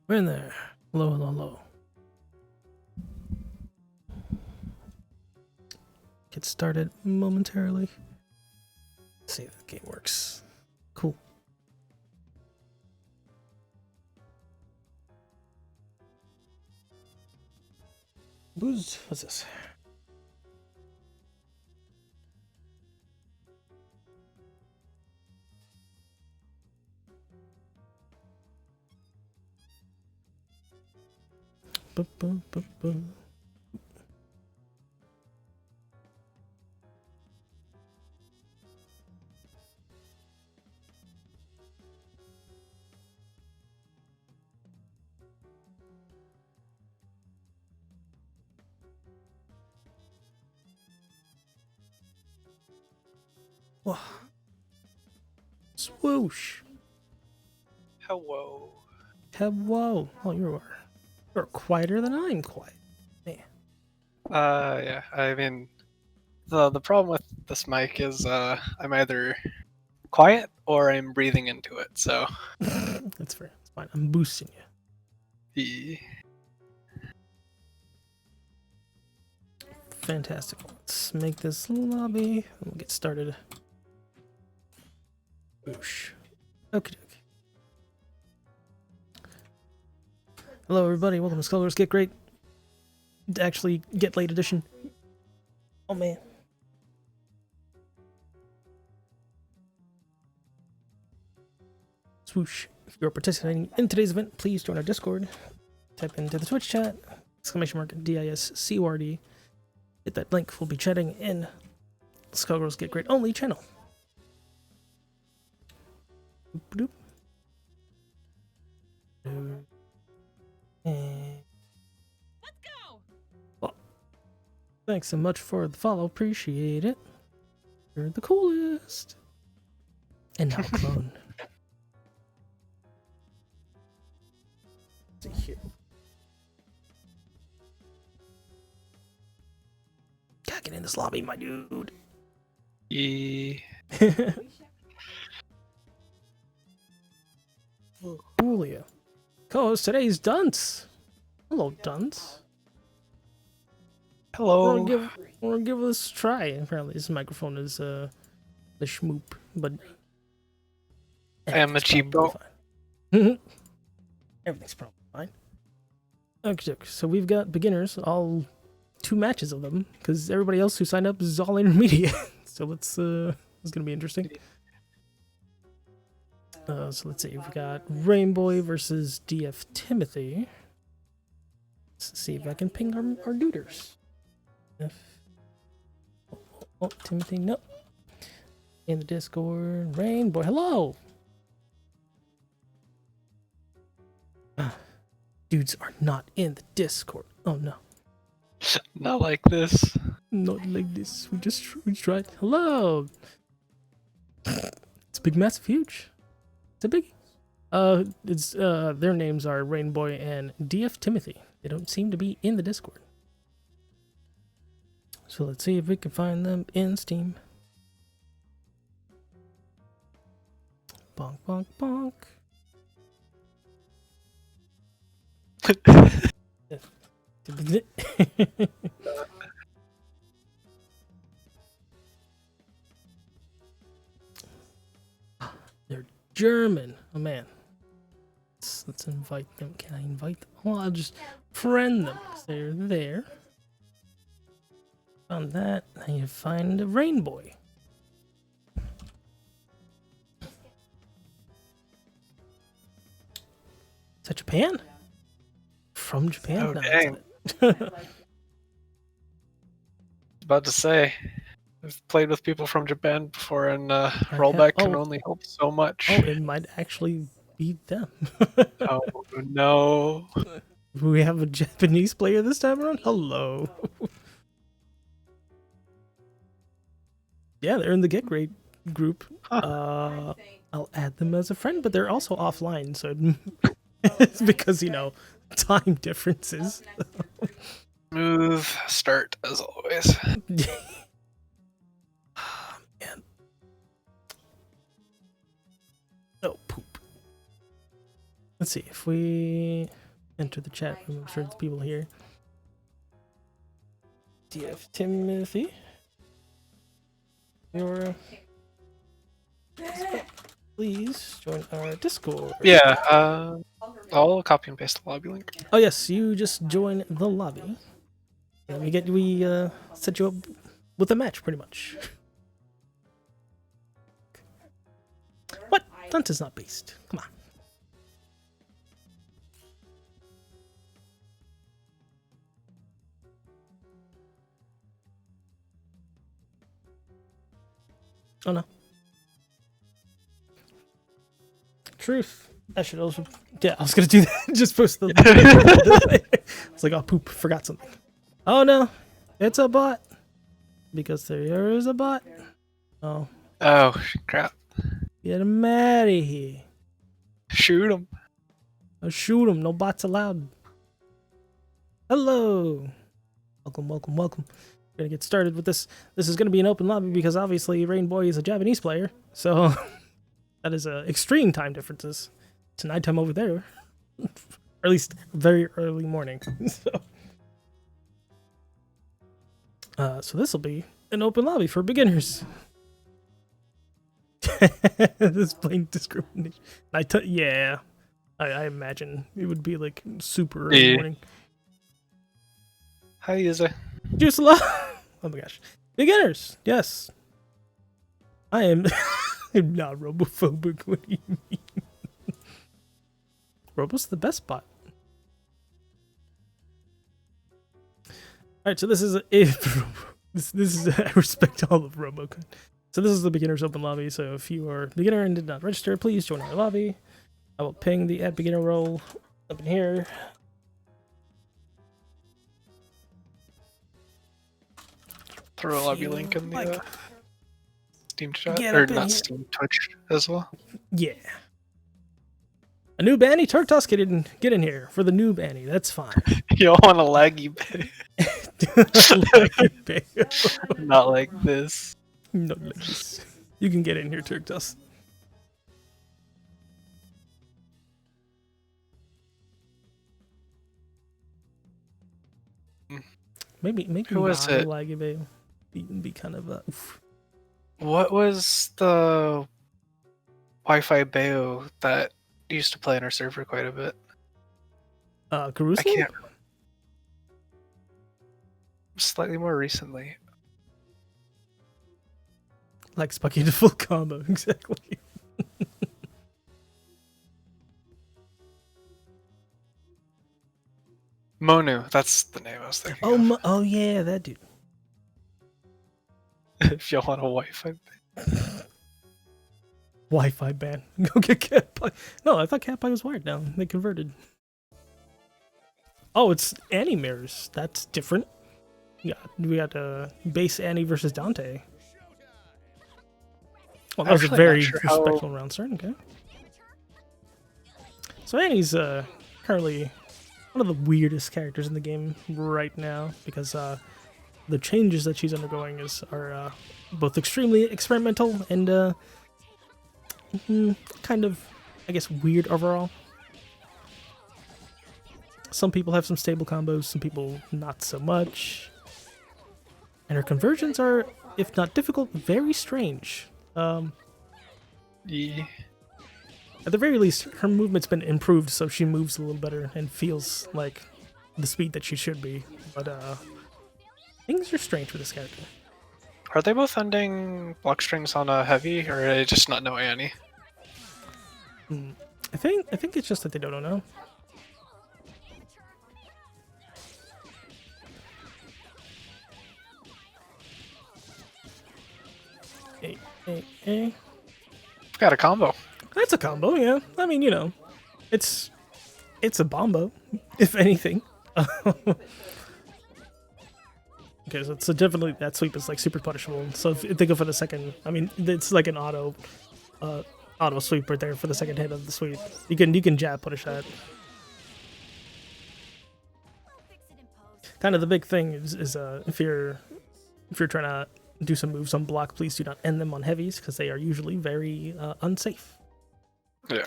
We're in there. Hello, hello, hello. Get started momentarily. See if the game works. Cool. What's this? Whoa. Swoosh. Hello. Hello. Oh, you're quieter than I'm quiet. Man. Yeah. I mean, the problem with this mic is I'm either quiet or I'm breathing into it. So That's fair. It's fine. I'm boosting you. Fantastic. Let's make this lobby and we'll get started. Boosh. Okay. Hello, everybody. Welcome to Skullgirls Get Gr8. Actually, Get Late edition. Oh, man. Swoosh. If you're participating in today's event, please join our Discord. Type into the Twitch chat, !DISCORD. Hit that link. We'll be chatting in Skullgirls Get Gr8 only channel. Boop, boop. And let's go. Well, thanks so much for the follow. Appreciate it. You're the coolest. And now clone. Let's see here. Gotta get in this lobby, my dude. Julia. Co-host today's Dunce. Hello, Dunce. Hello. We're gonna give this a try. Apparently, this microphone is the schmoop, but I am a cheapo. Everything's probably fine. Okay, so we've got beginners, all 2 matches of them, because everybody else who signed up is all intermediate. So it's gonna be interesting. So let's see, we've got Rainbow versus DF Timothy. Let's see if I can ping our duders. Oh, Timothy, no. In the Discord, Rainbow, hello! Dudes are not in the Discord. Oh no. Not like this. Not like this. We tried. Hello! It's big, massive, huge. It's a big. Their names are Rainbow and DF Timothy. They don't seem to be in the Discord. So let's see if we can find them in Steam. Bonk, bonk, bonk. They're German. Oh man. Let's invite them. Can I invite them? Well, I'll just friend them. They're there. Found that. I need to find a Rainbow. Is that Japan? From Japan? Oh, No, dang. that's it. About to say, I've played with people from Japan before, and rollback can only help so much. Oh, it might actually be them. Oh no. We have a Japanese player this time around? Hello. Yeah, they're in the Get Gr8 group, Huh. I'll add them as a friend, but they're also offline, so it's because, you know, time differences. Smooth start as always. Oh, man. Oh, poop. Let's see if we enter the chat room. I'm sure the people here. DF Timothy. Please join our Discord. Yeah, I'll copy and paste the lobby link. Oh yes, you just join the lobby. And we set you up with a match pretty much. What? Dunt is not based. Come on. Oh no. Truth. I should also. Yeah, I was gonna do that. Just post the. It's like, oh poop, forgot something. Oh no, it's a bot. Because there is a bot. Oh, Oh, crap. get him out of here. Shoot him. Oh, shoot him. No bots allowed. Hello. Welcome, welcome, welcome. We're gonna get started with this. This is gonna be an open lobby because obviously Rainboy is a Japanese player, so that is extreme time differences. It's nighttime over there, or at least very early morning. So this will be an open lobby for beginners. This plain discrimination. Yeah, I imagine it would be like super early Yeah. morning. Hi, Yuza. Juice love. Oh my gosh. Beginners. Yes. I am I'm not robophobic. What do you mean? Robo's the best bot. Alright, so this is this is I respect all of RoboCon. So this is the beginners open lobby. So if you are a beginner and did not register, please join our lobby. I will ping the @beginner role up in here. Throw a lobby link in the Steam chat. Get Or up in not here. Steam, Twitch as well. Yeah. A noob Annie, Turktos, get in here for the noob Annie. That's fine. You don't want a laggy bit. Not like this. No, like this. You can get in here, Turktos. Maybe Who was it? laggy babe. Be kind of oof. What was the Wi-Fi Bayo that used to play on our server quite a bit? I Caruso? can't. Slightly more recently. Like Spucky to full combo, exactly. Monu, that's the name I was thinking Oh, of. oh yeah, that dude. If you want a Wi-Fi. Wi-Fi ban. Go get Cat Pie. No, I thought Cat Pie was wired now. They converted. Oh, it's Annie mirrors. That's different. Yeah, we got base Annie versus Dante. Well, that was a Actually, very not sure how- respectful round start. Okay. So Annie's currently one of the weirdest characters in the game right now because the changes that she's undergoing are both extremely experimental and kind of, I guess, weird overall. Some people have some stable combos, some people not so much. And her conversions are, if not difficult, very strange. Yeah. At the very least, her movement's been improved, so she moves a little better and feels like the speed that she should be. But things are strange with this character. Are they both ending block strings on a heavy, or are they just not know Annie? I think it's just that they don't know. Hey. Got a combo. That's a combo, yeah. I mean, you know, it's a bombo, if anything. Okay, so definitely that sweep is like super punishable. So if you think of for the second, I mean, it's like an auto sweep right there for the second hit of the sweep. You can jab punish that. Kind of the big thing is if you're trying to do some moves on block, please do not end them on heavies because they are usually very unsafe. Yeah.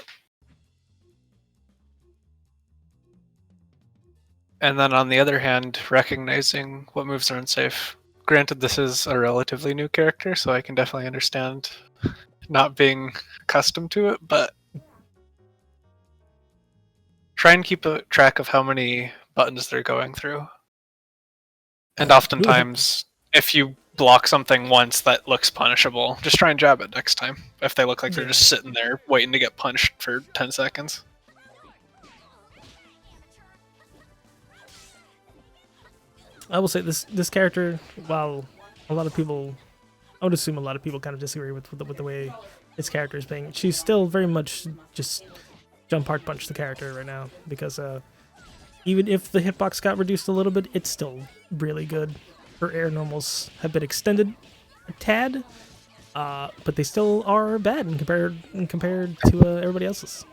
And then on the other hand, recognizing what moves are unsafe. Granted, this is a relatively new character, so I can definitely understand not being accustomed to it, but try and keep a track of how many buttons they're going through. And oftentimes, if you block something once that looks punishable, just try and jab it next time. If they look like they're just sitting there waiting to get punched for 10 seconds. I will say this character, while a lot of people, I would assume a lot of people kind of disagree with the way this character is being, she's still very much just jump hard punch the character right now because even if the hitbox got reduced a little bit, it's still really good. Her air normals have been extended a tad, but they still are bad compared to everybody else's.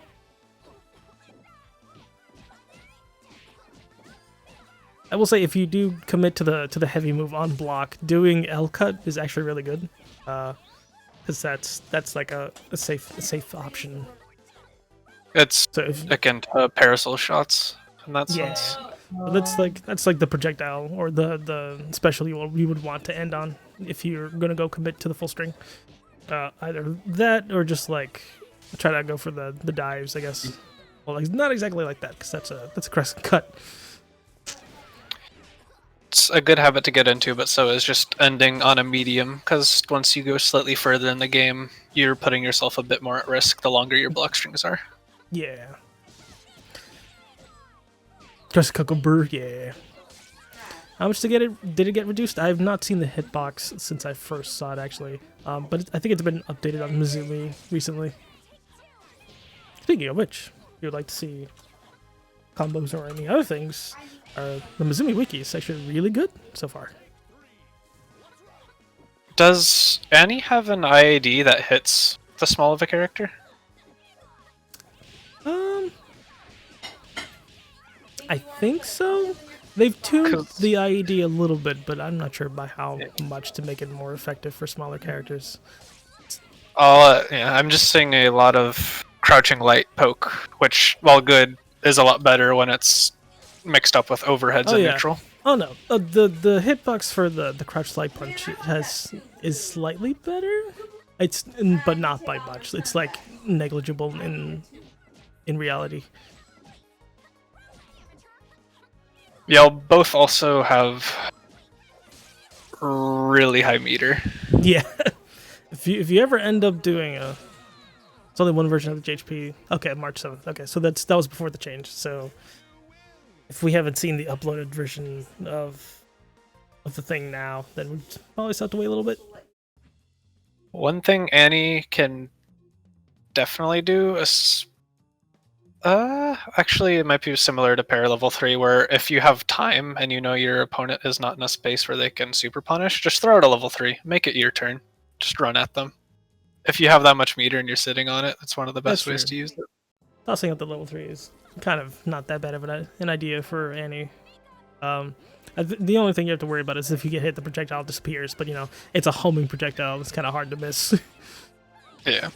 I will say if you do commit to the heavy move on block, doing L cut is actually really good, because that's like a safe option. It's so if, akin to parasol shots in that sense. Well, that's like the projectile or the special you would want to end on if you're gonna go commit to the full string. Either that or just like try to go for the dives, I guess. Well, like not exactly like that because that's a crescent cut. It's a good habit to get into, but so is just ending on a medium, because once you go slightly further in the game, you're putting yourself a bit more at risk the longer your block strings are. Yeah. Just cucumber, yeah. How much did it get reduced? I have not seen the hitbox since I first saw it, actually. But I think it's been updated on Mizumi recently. Speaking of which, if you would like to see combos or any other things, the Mizumi wiki is actually really good so far. Does Annie have an IAD that hits the small of a character? I think so. They've tuned the IED a little bit, but I'm not sure by how much to make it more effective for smaller characters. I'm just seeing a lot of crouching light poke, which, while good, is a lot better when it's mixed up with overheads and neutral. Oh no, the hitbox for the crouch light punch is slightly better. But not by much. It's like negligible in reality. Yeah, both also have really high meter. Yeah, if you ever end up doing it's only one version of the HP. Okay, March 7th. Okay, so that was before the change. So if we haven't seen the uploaded version of the thing now, then we probably still have to wait a little bit. One thing Annie can definitely do is actually, it might be similar to Para Level 3, where if you have time and you know your opponent is not in a space where they can super punish, just throw it a Level 3. Make it your turn. Just run at them. If you have that much meter and you're sitting on it, that's one of the best ways to use it. Tossing up the Level 3 is kind of not that bad of an idea for Annie. The only thing you have to worry about is if you get hit, the projectile disappears, but you know, it's a homing projectile. It's kind of hard to miss. Yeah.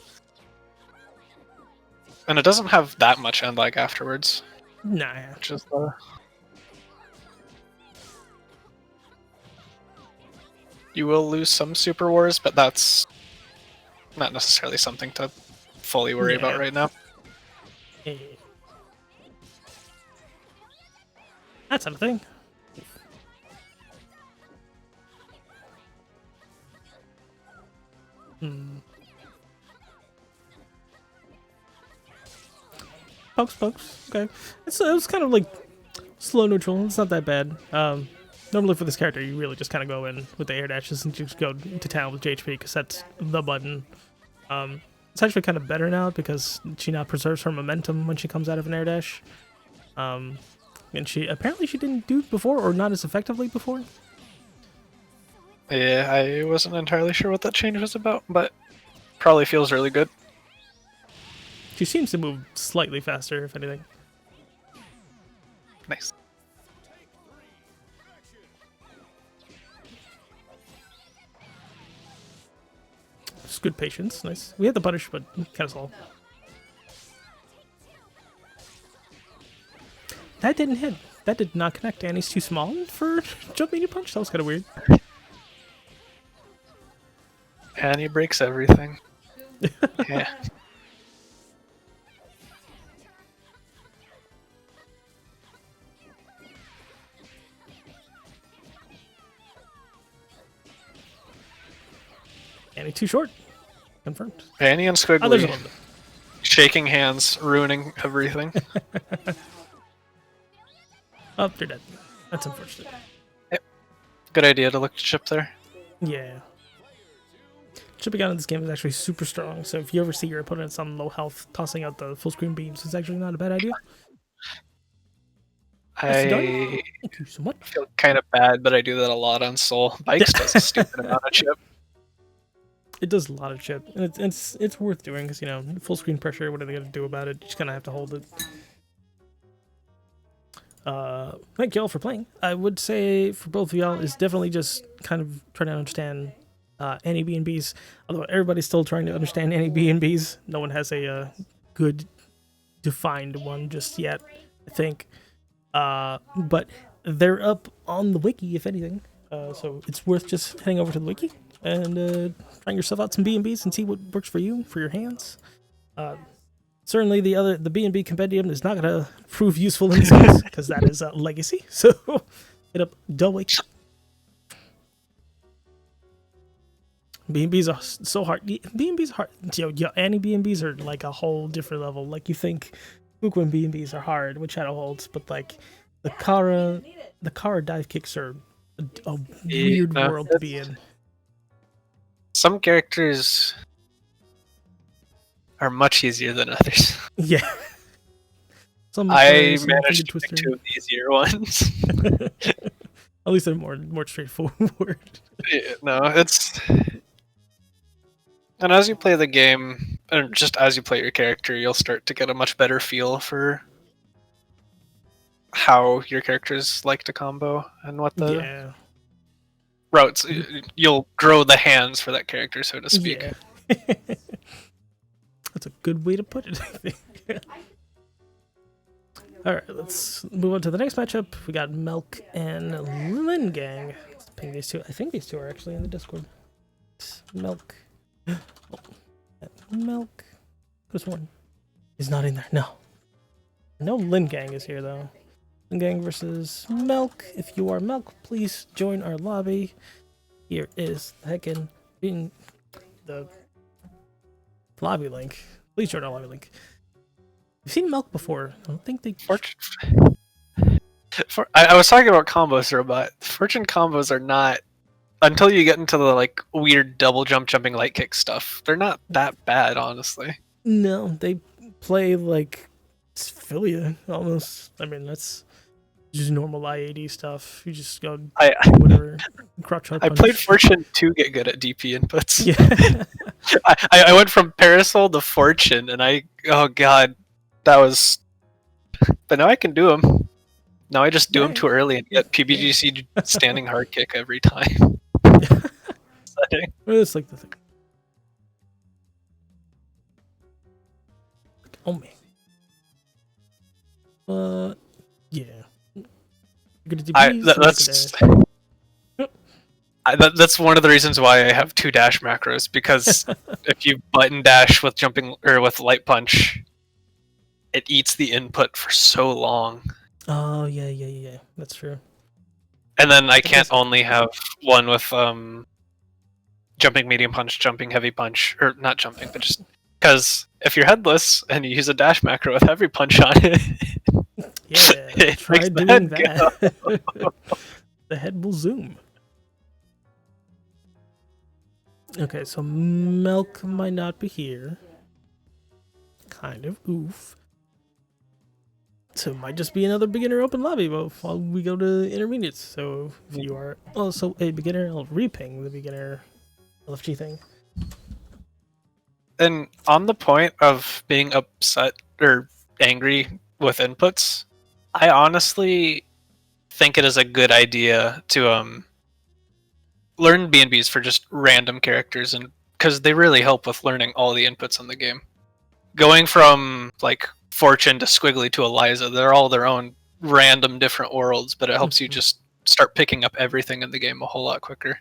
And it doesn't have that much end lag afterwards. Nah. Which is you will lose some Super Wars, but that's not necessarily something to fully worry about right now. Hey. That's not a thing. Pokes. Okay. It was kind of like slow neutral. It's not that bad. Normally for this character, you really just kind of go in with the air dashes and just go to town with JHP because that's the button. It's actually kind of better now because she now preserves her momentum when she comes out of an air dash. And she didn't do it before, or not as effectively before. Yeah, I wasn't entirely sure what that change was about, but probably feels really good. She seems to move slightly faster, if anything. Nice. Just good patience. Nice. We had the punish, but kind of slow. That didn't hit. That did not connect. Annie's too small for jump medium punch. That was kind of weird. Annie breaks everything. Yeah. Annie too short. Confirmed. Annie and Oh, there's a Squiggly little bit. shaking hands, ruining everything. Oh, they're dead. That's unfortunate. Good idea to look to chip there. Yeah. Chipping out in this game is actually super strong, so if you ever see your opponents on low health tossing out the full screen beams, it's actually not a bad idea. I Thank you so much. feel kind of bad, but I do that a lot on Soul. Bikes does a stupid amount of chip. It does a lot of chip, and it's worth doing because, you know, full screen pressure. What are they gonna do about it? You just kind of have to hold it. Thank y'all for playing. I would say for both of y'all is definitely just kind of trying to understand any B&Bs. Although everybody's still trying to understand any B&Bs, no one has a good defined one just yet, I think. But they're up on the wiki, if anything. So it's worth just heading over to the wiki and trying yourself out some B&Bs and see what works for you, for your hands. Certainly the B&B compendium is not going to prove useful in this case, because that is a legacy. So hit up Del Wiki. B&Bs are so hard. B&Bs are hard. Yo, any B&Bs are like a whole different level. Like, you think Fuquin B&Bs are hard, which Shadow holds, but like the Kara dive kicks are a weird world to be in. Some characters are much easier than others. Yeah. I managed to pick 2 of the easier ones. At least they're more straightforward. Yeah, no, it's... And as you play the game, or just as you play your character, you'll start to get a much better feel for how your characters like to combo and what the routes. You'll grow the hands for that character, so to speak. Yeah. That's a good way to put it, I think. Alright, let's move on to the next matchup. We got Milk and Lin Gang. Let's ping these two. I think these two are actually in the Discord. Milk. Oh, Milk. This one is not in there. No. No Lin Gang is here, though. Lin Gang versus Milk. If you are Milk, please join our lobby. Here is the heckin' in the lobby link. Please join our lobby link. I've seen Milk before. I don't think they... I was talking about combos there, but fortune combos are not... Until you get into the like weird double jumping light kick stuff, they're not that bad, honestly. No, they play like Sphilia, almost. I mean, that's just normal I-80 stuff. You just go whatever. Crotch I played Fortune to get good at DP inputs. Yeah. I went from Parasol to Fortune, and oh god, that was... But now I can do them. Now I just do them too early and get PBGC standing hard kick every time. It's like the thing. Oh man. Yeah. That's one of the reasons why I have 2 dash macros, because if you button dash with jumping or with light punch, it eats the input for so long. Oh yeah. That's true. And then I can't only have one with jumping medium punch, jumping heavy punch, or not jumping, but just because if you're headless and you use a dash macro with heavy punch on it, yeah, try doing that. The head will zoom. Okay, so Milk might not be here. Kind of. Oof. So it might just be another beginner open lobby while we go to intermediates. So if you are also a beginner, I'll reping the beginner LFG thing. And on the point of being upset or angry with inputs, I honestly think it is a good idea to learn B&Bs for just random characters, and because they really help with learning all the inputs in the game. Going from like Fortune to Squiggly to Eliza, they're all their own random different worlds, but it helps you just start picking up everything in the game a whole lot quicker.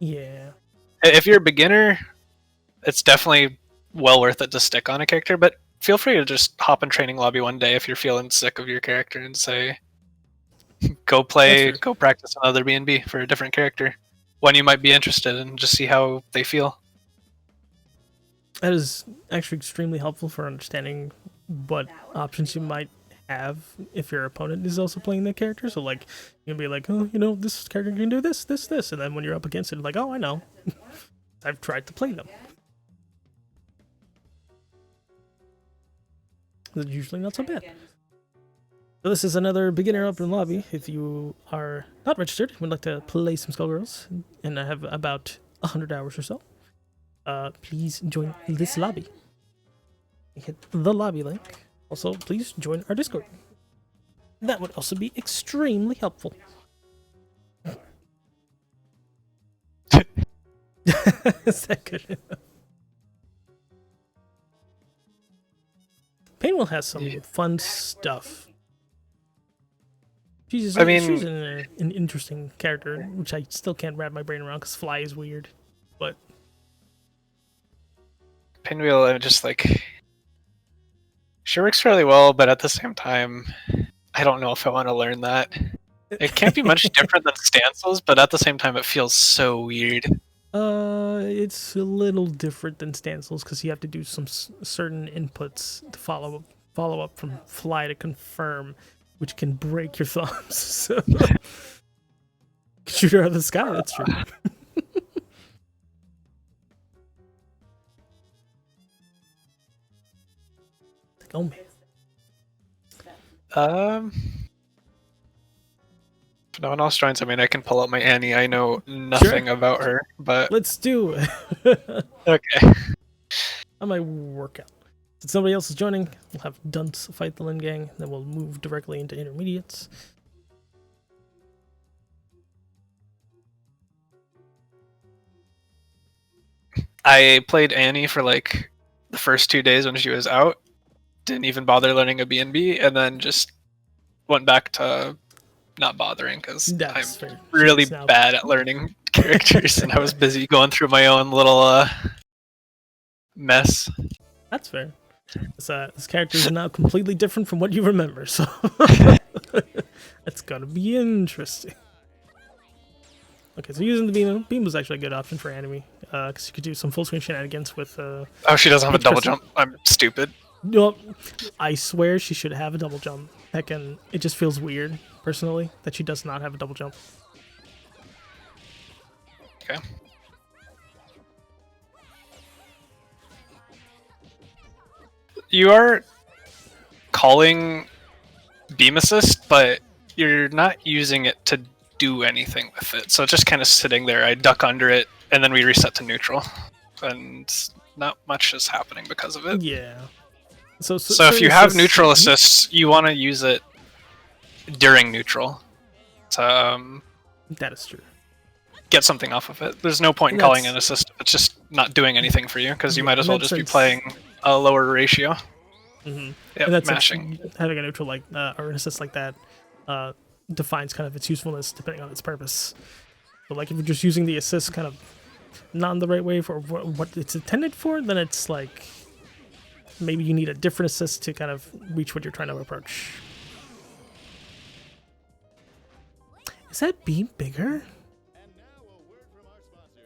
Yeah. If you're a beginner, it's definitely well worth it to stick on a character, but feel free to just hop in training lobby one day if you're feeling sick of your character and say, go practice another B&B for a different character. One you might be interested in, just see how they feel. That is actually extremely helpful for understanding what options you might have if your opponent is also playing the character. So like you can be like, oh, you know, this character can do this, this, this, and then when you're up against it, like, oh, I know. I've tried to play them. It's usually not so bad. So this is another beginner open lobby. If you are not registered and would like to play some Skullgirls, and I have about 100 hours or so, please join this lobby. Hit the lobby link. Also, please join our Discord. That would also be extremely helpful. Is that good enough? Painwell has some fun stuff. She's an interesting character, which I still can't wrap my brain around because Fly is weird. But Pinwheel, just like, she works fairly well, but at the same time, I don't know if I want to learn that. It can't be much different than Stances, but at the same time, it feels so weird. It's a little different than Stancils because you have to do some certain inputs to follow up from Fly to confirm, which can break your thumbs. So, shoot her out of the sky. That's true. Oh man. If no one else joins, I mean, I can pull up my Annie. I know nothing about her, but let's do it. okay. I might work out. Since somebody else is joining, we'll have Dunce fight the Lin Gang, then we'll move directly into intermediates. I played Annie for like the first 2 days when she was out. Didn't even bother learning a B&B, and then just went back to not bothering because I'm really bad at learning characters, and I was busy going through my own little mess. That's fair. This character is now completely different from what you remember, so that's gonna be interesting. Okay, so using the beam. Beam was actually a good option for Anime, because you could do some full screen shenanigans with. Oh, she doesn't have a double jump. I'm stupid. No, I swear she should have a double jump. Heckin', it just feels weird, personally, that she does not have a double jump. Okay. You are calling beam assist, but you're not using it to do anything with it. So it's just kind of sitting there. I duck under it, and then we reset to neutral. And not much is happening because of it. Yeah. So if you have neutral assists, you want to use it during neutral to that is true. Get something off of it. There's no point in calling an assist if it's just not doing anything for you, because you might as well just be playing a lower ratio. Mm-hmm. Yep, and that's mashing. Having a neutral like or an assist like that defines kind of its usefulness depending on its purpose. But like if you're just using the assist kind of not in the right way for what it's intended for, then it's like maybe you need a different assist to kind of reach what you're trying to approach. Is that beam bigger?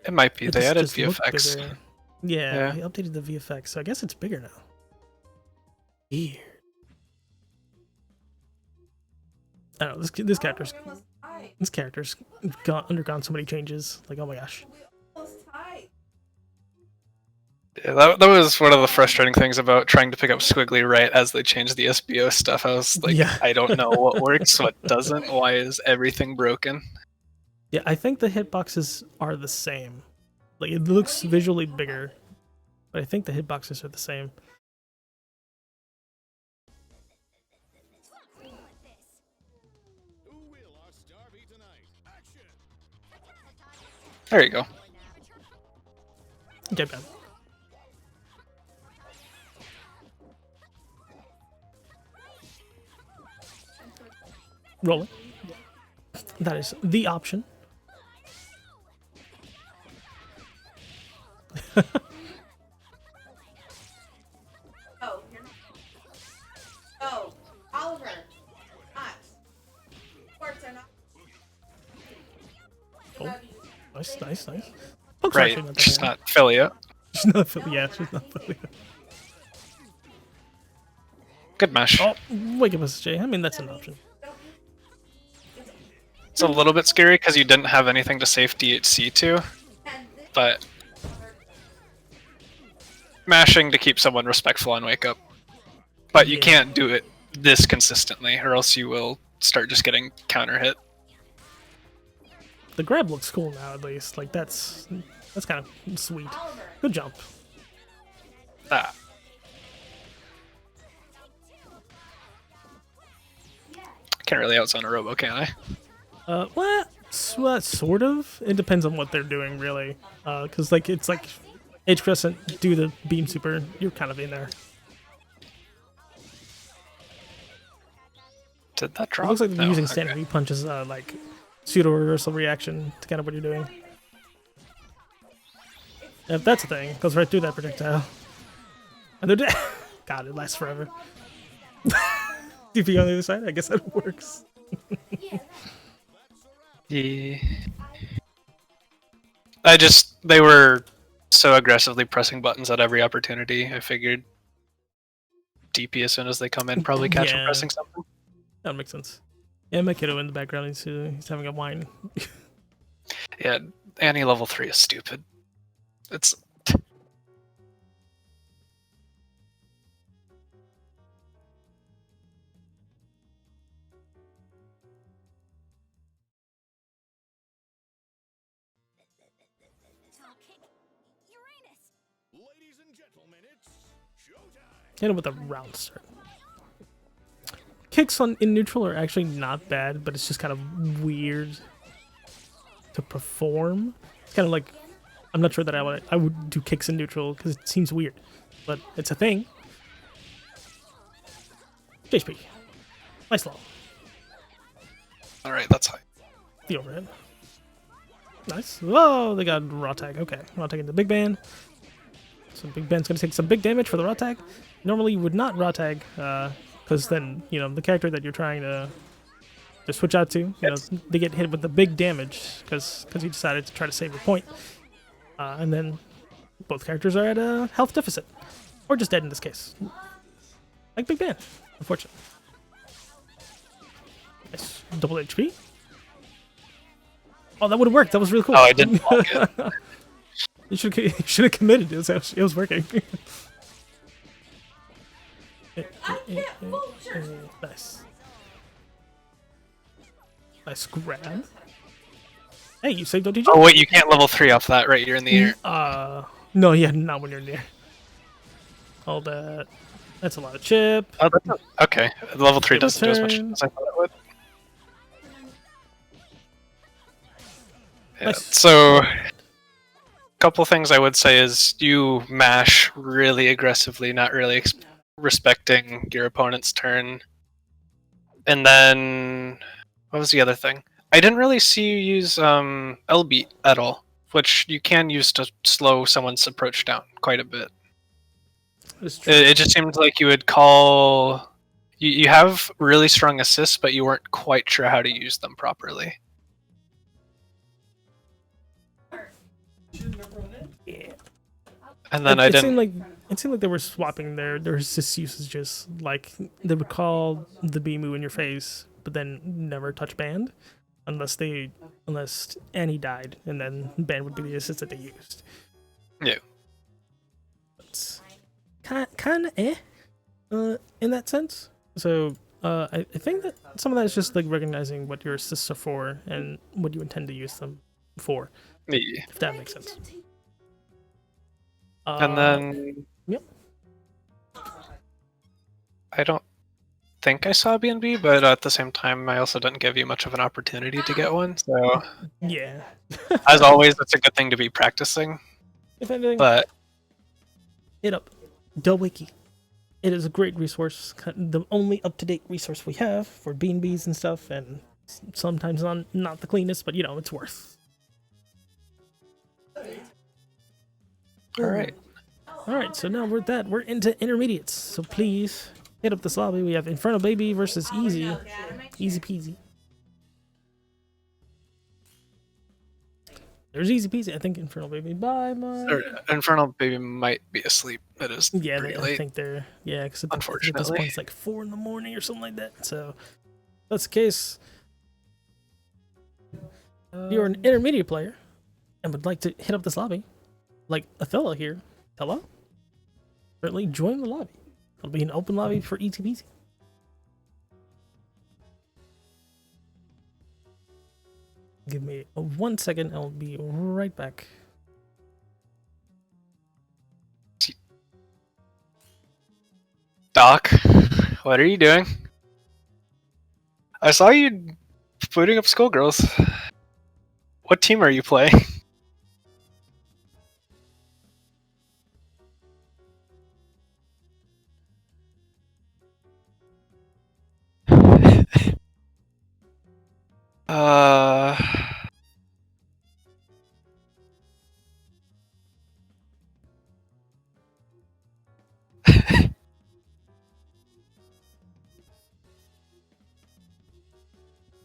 It might be. They added VFX. Yeah, they updated the VFX, so I guess it's bigger now. Weird. I don't know, this character's undergone so many changes. Like, oh my gosh. Yeah, that was one of the frustrating things about trying to pick up Squiggly right as they changed the SBO stuff. I was like, Yeah. I don't know what works, what doesn't. Why is everything broken? Yeah, I think the hitboxes are the same. Like, it looks visually bigger, but I think the hitboxes are the same. There you go. Okay, man. Rolling. That is the option. Oh, Oliver. Not. Sports are not. Oh, nice, nice, nice. Poke's Right, actually not that she's bad. not affiliate. She's not yeah, she's not affiliate. Good mesh. Oh, wake up, SJ. I mean, that's an option. It's a little bit scary because you didn't have anything to safe DHC to, but mashing to keep someone respectful on wake up. But you Yeah. can't do it this consistently, or else you will start just getting counter hit. The grab looks cool now, at least. Like, that's kind of sweet. Good jump. Ah. Can't really outzone a robo, can I? What? Sort of. It depends on what they're doing, really. Because like it's like H Crescent do the beam super. You're kind of in there. Did that It drop? looks like they're No, using okay. standard V punches, like pseudo reversal reaction to kind of what you're doing. If that's a thing, goes right through that projectile. And they're dead. God, it lasts forever. DP on the other side. I guess that works. Yeah. They were so aggressively pressing buttons at every opportunity. I figured DP as soon as they come in, probably catch them Yeah. pressing something. That makes sense. Yeah, my kiddo in the background, he's having a whine. Yeah, Annie level 3 is stupid. It's Ladies and gentlemen, it's showtime. Hit him with a round start. Kicks in neutral are actually not bad, but it's just kind of weird to perform. It's kind of like, I'm not sure that I would do kicks in neutral because it seems weird, but it's a thing. HP. Nice low. alright, that's high. The overhead. Nice. Whoa, they got raw tag. Okay, raw tag in the big band. So big band's gonna take some big damage for the raw tag. Normally you would not raw tag, because then, you know, the character that you're trying to switch out to, you know, they get hit with the big damage because you decided to try to save your point. And then both characters are at a health deficit. Or just dead in this case. Like Big Band, unfortunately. Nice. Double HP. Oh, that would have worked. That was really cool. Oh, I didn't block it. You should have committed. It was working. Nice. Nice grab. Hey, you saved OTG? Oh wait, you can't level 3 off that, right? You're in the air. No, yeah, not when you're near. All that. That's a lot of chip. Oh, okay, level 3 Good doesn't do as much return. as I thought it would. Yeah, Nice. so couple things I would say is you mash really aggressively, not really respecting your opponent's turn. And then what was the other thing? I didn't really see you use L beat at all, which you can use to slow someone's approach down quite a bit. That's true. It just seemed like you would call. You have really strong assists, but you weren't quite sure how to use them properly. Yeah. And then it I didn't. seemed like they were swapping their assist usages. Like they would call the Bimu in your face, but then never touch band, unless Annie died, and then band would be the assist that they used. Yeah. kind of in that sense. So I think that some of that is just like recognizing what your assists are for and what you intend to use them for, Yeah. if that makes sense. And then Yep. I don't think I saw B&B, but at the same time, I also didn't give you much of an opportunity to get one. So, Yeah. as always, it's a good thing to be practicing. If anything, But hit up the wiki. It is a great resource, the only up-to-date resource we have for B&Bs and stuff, and sometimes not the cleanest, but you know, it's worth. all right. All right, so now we're into intermediates. So please hit up this lobby. We have Infernal Baby versus Easy. Easy peasy. There's Easy peasy. I think Infernal Baby. Bye, my. Infernal Baby might be asleep. It is Yeah, pretty I late. think they're because at this Unfortunately. point it's like 4 in the morning or something like that. So if that's the case. If you're an intermediate player and would like to hit up this lobby, like Othello here, hello? Certainly join the lobby. It'll be an open lobby for ETBC. Give me 1 second, I'll be right back. Doc, what are you doing? I saw you booting up Skullgirls. What team are you playing? uh...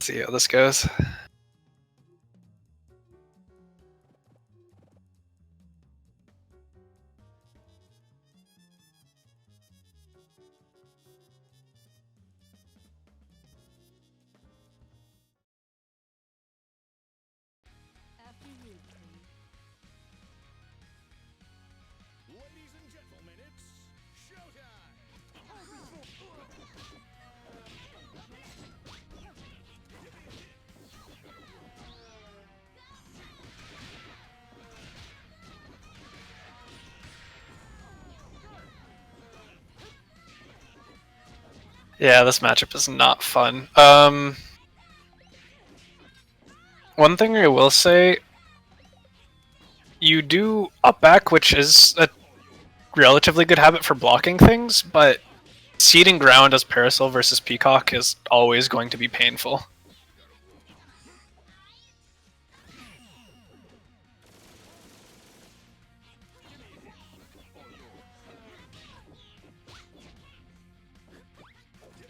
see how this goes. Ladies and gentlemen, it's showtime. Yeah, this matchup is not fun. One thing I will say, you do up back, which is a relatively good habit for blocking things, but seeding ground as Parasol versus Peacock is always going to be painful.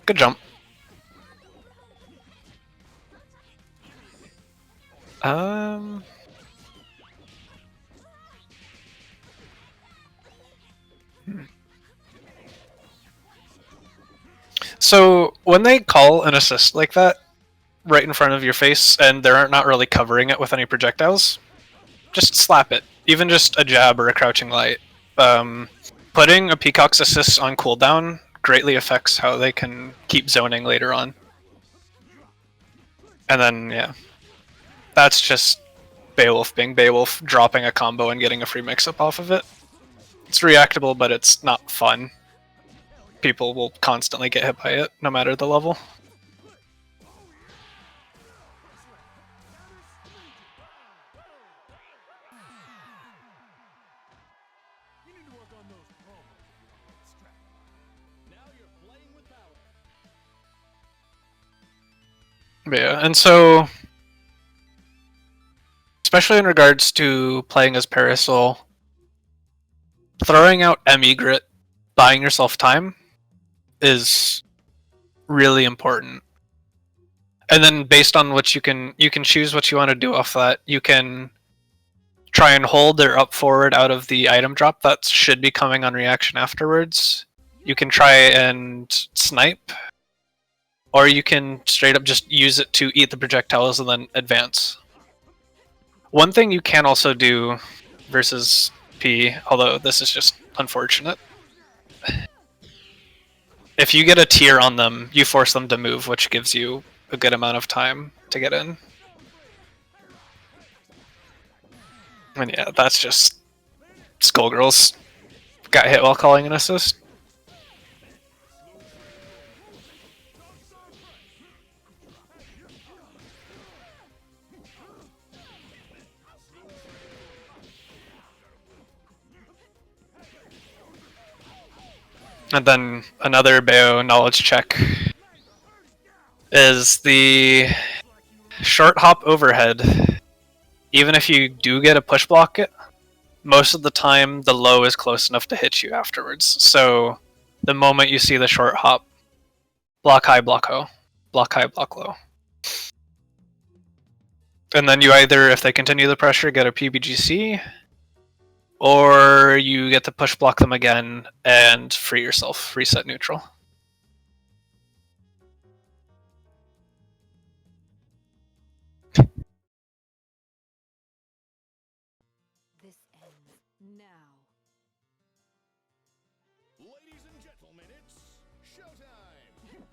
Good jump. So when they call an assist like that right in front of your face and they're not really covering it with any projectiles, just slap it. Even just a jab or a crouching light. Putting a Peacock's assist on cooldown greatly affects how they can keep zoning later on. And then, yeah. That's just Beowulf being Beowulf, dropping a combo and getting a free mix-up off of it. It's reactable, but it's not fun. People will constantly get hit by it, no matter the level. You need to work on those promos. Strap. Now you're playing with power. Yeah, and so, especially in regards to playing as Parasol, throwing out Emigrit, buying yourself time, is really important. And then based on what you can choose what you want to do off that. You can try and hold their up forward out of the item drop that should be coming on reaction afterwards. You can try and snipe, or you can straight up just use it to eat the projectiles and then advance. One thing you can also do versus P, although this is just unfortunate, if you get a tier on them, you force them to move, which gives you a good amount of time to get in. And yeah, that's just Skullgirls got hit while calling an assist. And then another Bayo knowledge check is the short hop overhead. Even if you do get a push block it, most of the time the low is close enough to hit you afterwards. So the moment you see the short hop, block high, block low. Block high, block low. And then you either, if they continue the pressure, get a PBGC, or you get to push block them again and free yourself, reset neutral. This ends now. Ladies and gentlemen, it's showtime!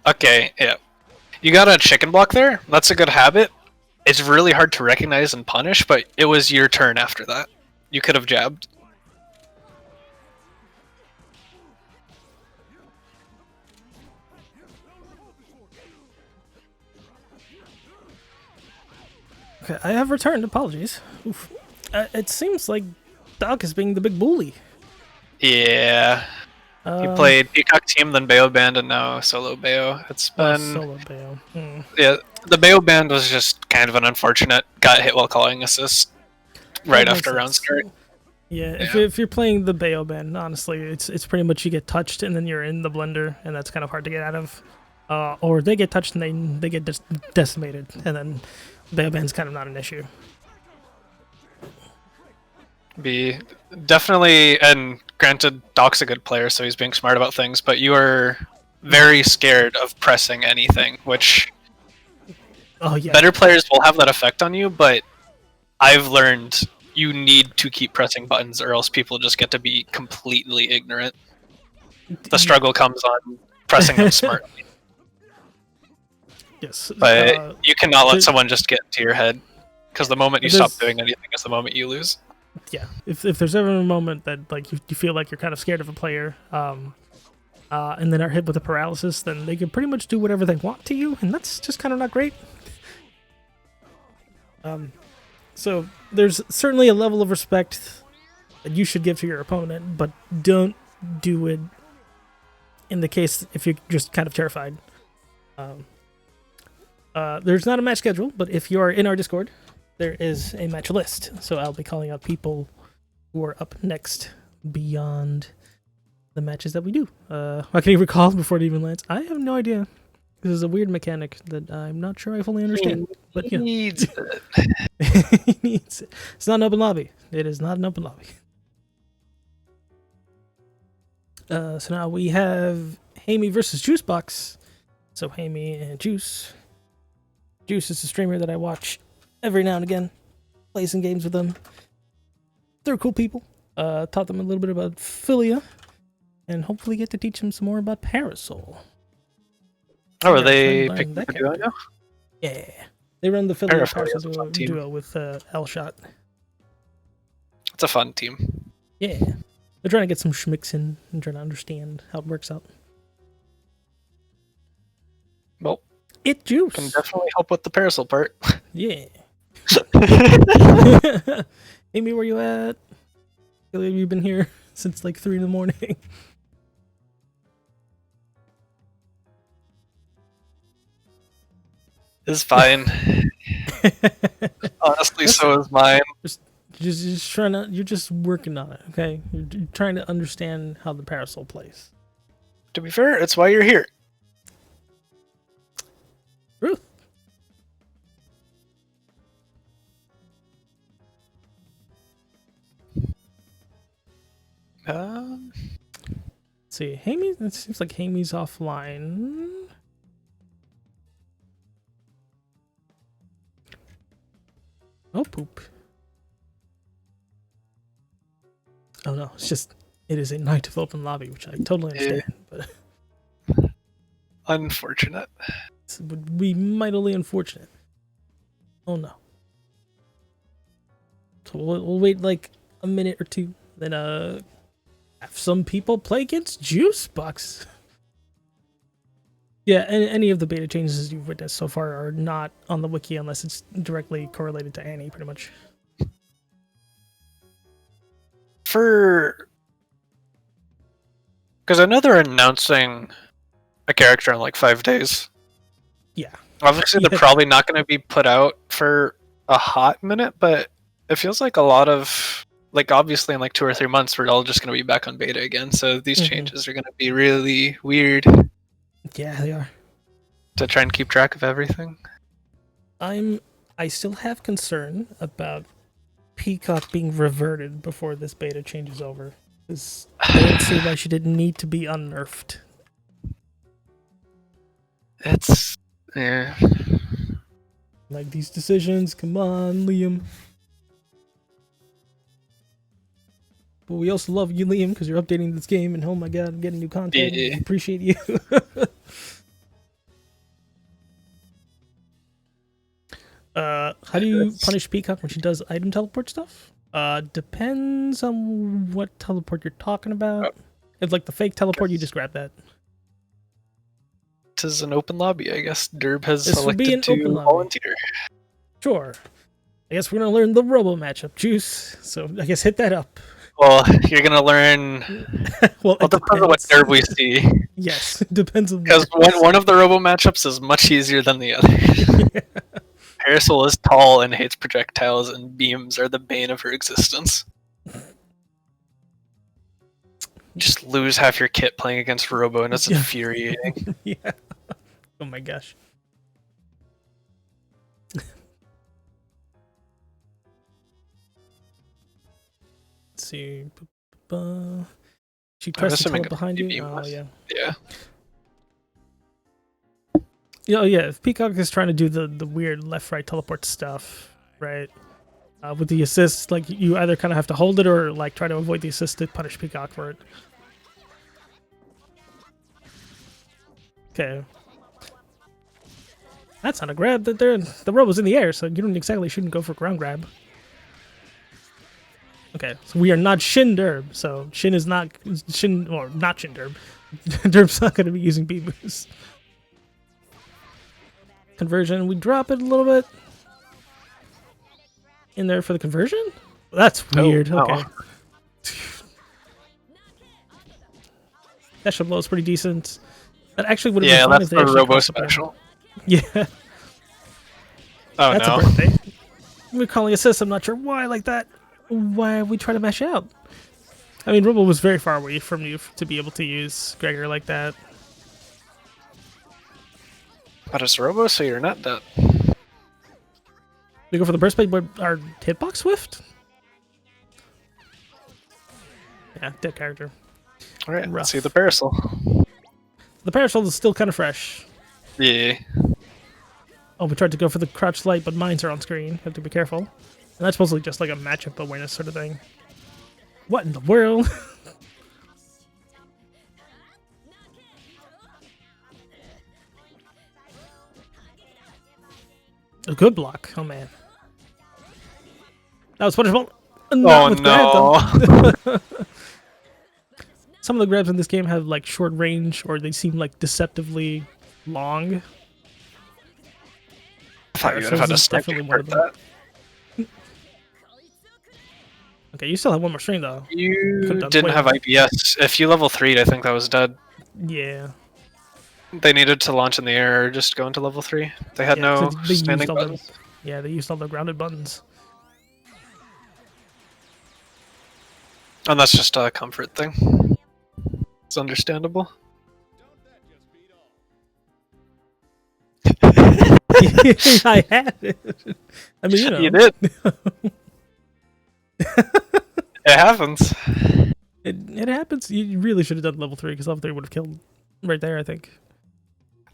Okay, yeah. You got a chicken block there? That's a good habit. It's really hard to recognize and punish, but it was your turn after that. You could have jabbed. Okay, I have returned. Apologies. Oof. It seems like Doc is being the big bully. Yeah. You played Peacock Team, then Bayo Band, and now Solo Bayo. It's been... Solo Bayo. Yeah, the Bayo Band was just kind of an unfortunate, got hit while calling assist right That after makes round sense. start. Yeah, Yeah. if you're playing the Bayo band, honestly, it's pretty much you get touched and then you're in the blender, and that's kind of hard to get out of. Or they get touched and they get decimated, and then Bayo band's kind of not an issue. Be definitely, and granted, Doc's a good player, so he's being smart about things, but you are very scared of pressing anything, which Oh yeah. better players will have that effect on you, but I've learned you need to keep pressing buttons or else people just get to be completely ignorant. The struggle comes on pressing them smartly, Yes. but you cannot let there- someone just get into your head, because the moment you There's- stop doing anything is the moment you lose. Yeah. If there's ever a moment that like you feel like you're kind of scared of a player, and then are hit with a paralysis, then they can pretty much do whatever they want to you, and that's just kind of not great. So there's certainly a level of respect that you should give to your opponent, but don't do it in the case if you're just kind of terrified. There's not a match schedule, but if you are in our Discord, there is a match list. So I'll be calling out people who are up next beyond the matches that we do. How can you recall before it even lands? I have no idea. This is a weird mechanic that I'm not sure I fully understand. But you know. Needs it. He needs it. It's not an open lobby. It is not an open lobby. So now we have Hamey versus Juicebox. So Hamey and Juice. Juice is a streamer that I watch every now and again. Play some games with them. They're cool people. Taught them a little bit about Philia. And hopefully get to teach them some more about Parasol. Oh, are Yeah, they learn picking that a duo character. now? Yeah. They run the Philia Parasol is Parasol a fun team. duo with L-Shot. It's a fun team. Yeah. They're trying to get some schmicks in and trying to understand how it works out. Well, It Juice. can definitely help with the Parasol part. Yeah. Amy, where you at? Feel like you've been here since like 3 in the morning. It's fine. Honestly, so is mine. just trying to. You're just working on it, okay? You're trying to understand how the Parasol plays. To be fair, it's why you're here. Ruth. see, Hammy. It seems like Hamy's offline. Oh poop. Oh no, it's just it is a night of open lobby, which I totally understand, but Unfortunate. it would be mightily unfortunate. Oh no. So we'll wait like a minute or two, then have some people play against Juicebox. Yeah, any of the beta changes you've witnessed so far are not on the wiki unless it's directly correlated to Annie, pretty much. Because I know they're announcing a character in like 5 days. Yeah. Obviously, they're probably not going to be put out for a hot minute, but it feels like a lot of, like, obviously in like 2 or 3 months, we're all just going to be back on beta again. So these changes are going to be really weird. Yeah, they are. To try and keep track of everything. I still have concern about Peacock being reverted before this beta changes over. Because I don't see why she didn't need to be unnerfed. Yeah. Like, these decisions, come on, Liam. But we also love you, Liam, because you're updating this game, and oh my god, I'm getting new content. Yeah. We appreciate you. How do you punish Peacock when she does item teleport stuff? Depends on what teleport you're talking about. If like the fake teleport, you just grab that. This is an open lobby, I guess. Derb has This would be selected an open to lobby. volunteer. Sure. I guess we're gonna learn the Robo matchup, Juice. So I guess hit that up. Well, you're gonna learn. Well, Well, it depends on what depends. Derb we see. Yes, it depends on Because one of the robo matchups is much easier than the other. Parasol is tall and hates projectiles, and beams are the bane of her existence. Just lose half your kit playing against Robo, and it's Yeah. infuriating. Yeah. Oh my gosh. Let's see. She pressed the assuming tele behind it'd be you. Oh beamless. yeah. Yeah. Yeah, yeah. If Peacock is trying to do the weird left-right teleport stuff, right? With the assist, like you either kind of have to hold it or like try to avoid the assist to punish Peacock for it. Okay. That's not a grab. That the robo's in the air, so you don't exactly shouldn't go for ground grab. Okay, so we are not Shin Derb, so Shin is not Shin or not Shin Derb. Derb's not going to be using B moves. Conversion, we drop it a little bit in there for the conversion. That's weird. Oh, okay. That should blow is pretty decent. That actually would have Yeah, been fine that's if they the actually Robo crossed the board. special. Yeah, Oh that's no. a birthday. We're calling assist. I'm not sure why like that. Why we try to mash out? I mean, Robo was very far away from you to be able to use Gregor like that. But it's Robo, so you're not dead. We go for the burst blade, but our hitbox swift. Yeah, dead character. Alright, Rough. let's see the Parasol. The parasol is still kind of fresh. Yeah. Oh, we tried to go for the crouch light, but mines are on screen. Have to be careful. And that's supposedly just like a matchup awareness sort of thing. What in the world? A good block. Oh man. That was punishable. Not with grab, though. Some of the grabs in this game have like short range, or they seem like deceptively long. I thought you would have had a This is sniper definitely one of for them. Okay, you still have one more string though. You Could've done didn't way have more. IPS. If you level 3'd, I think that was dead. Yeah. They needed to launch in the air or just go into level 3. They had Yeah, no 'cause they used standing all the- buttons. Yeah, they used all the grounded buttons. And that's just a comfort thing. It's understandable. I had it. I mean, you know. You did. It happens. It happens. You really should have done level 3 because level 3 would have killed right there, I think.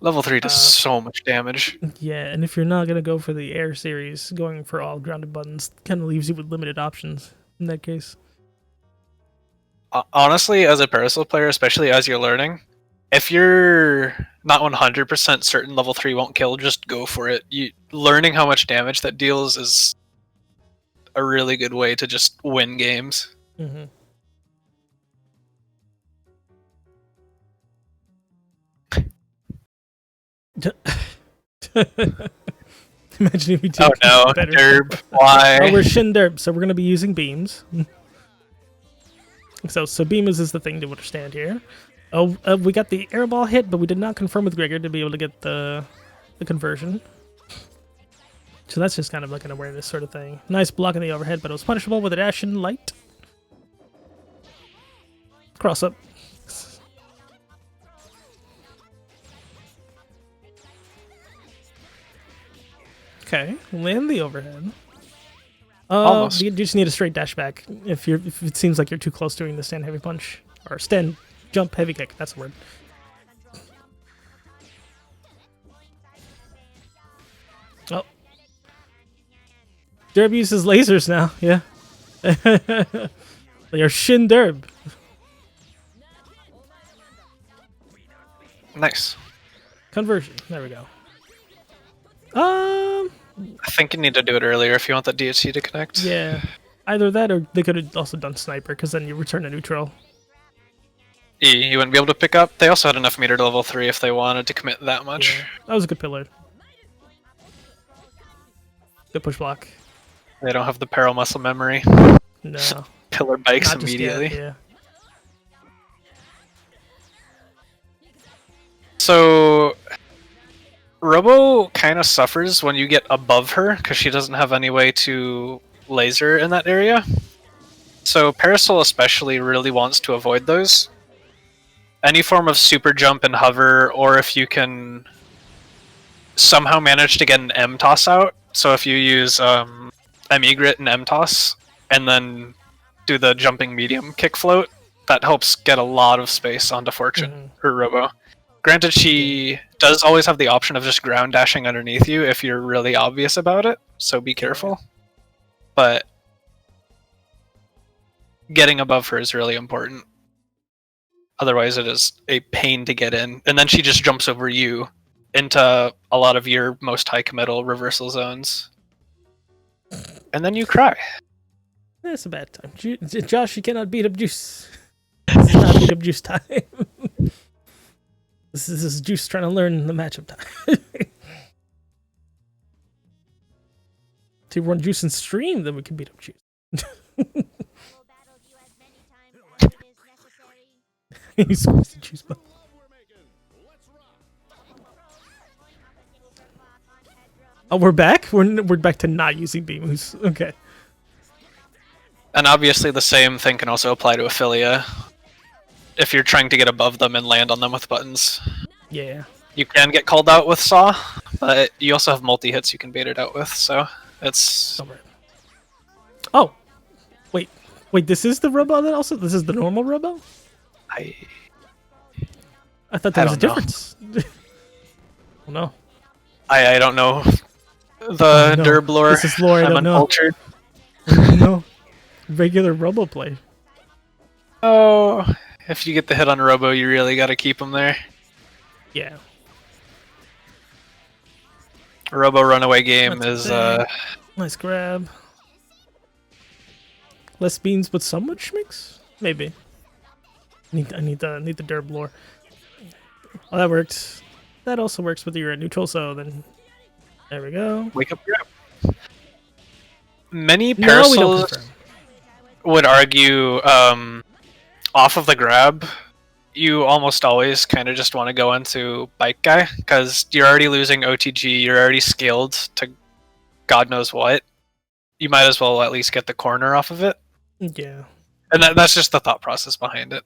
Level 3 does so much damage. Yeah, and if you're not gonna go for the air series, going for all grounded buttons kind of leaves you with limited options in that case. Honestly, as a Parasol player, especially as you're learning, if you're not 100% certain level 3 won't kill, just go for it. Learning how much damage that deals is a really good way to just win games. Mm-hmm. Imagine if we did. Oh no, better. Derb, why? Oh, we're Shin Derb, so we're gonna be using beams. So beams is the thing to understand here. Oh, we got the airball hit, but we did not confirm with Gregor to be able to get the conversion. So that's just kind of like an awareness sort of thing. Nice block in the overhead, but it was punishable with a dash and light. Cross up. Okay, land the overhead. Almost. You just need a straight dash back if it seems like you're too close doing the stand heavy punch or stand jump heavy kick. That's the word. Oh, Derb uses lasers now. Yeah, they are Shin Derb. Nice. Conversion. There we go. I think you need to do it earlier if you want that DHC to connect. Yeah. Either that or they could have also done sniper because then you return to neutral. You wouldn't be able to pick up. They also had enough meter to level 3 if they wanted to commit that much. Yeah. That was a good pillar. Good push block. They don't have the peril muscle memory. No. Pillar bikes Not just yet, immediately. yeah. So Robo kind of suffers when you get above her because she doesn't have any way to laser in that area. So Parasol especially really wants to avoid those. Any form of super jump and hover, or if you can somehow manage to get an M toss out. So if you use M egret and M toss, and then do the jumping medium kick float, that helps get a lot of space onto Fortune or Robo. Granted, she does always have the option of just ground dashing underneath you if you're really obvious about it, so be careful. But getting above her is really important. Otherwise, it is a pain to get in. And then she just jumps over you into a lot of your most high committal reversal zones. And then you cry. That's a bad time. Josh, you cannot beat up Juice. It's not beat up Juice time. This is Juice trying to learn the matchup time. To run Juice and stream, then we can beat up Juice. He squeezed the Juice button. Oh, we're back? We're back to not using Beamus. Okay. And obviously the same thing can also apply to Ophelia. If you're trying to get above them and land on them with buttons. Yeah. You can get called out with Saw, but you also have multi-hits you can bait it out with, so it's... Oh! Wait, this is the Robo that also? This is the normal Robo? I thought there was a don't know. difference. Oh no. I don't know the no. Derb lore. This is lore I I'm don't know. uncultured. No. Regular Robo play. Oh, if you get the hit on Robo, you really got to keep him there. Yeah. Robo runaway game That's is nice grab. Less beans, but so much mix? Maybe. I need the Derb lore. Oh, that worked. That also works with your neutral, so then there we go. wake up grab. Many No, we don't Parasols confirm. would argue off of the grab, you almost always kind of just want to go into bike guy because you're already losing OTG, you're already scaled to God knows what. You might as well at least get the corner off of it. Yeah. And that's just the thought process behind it.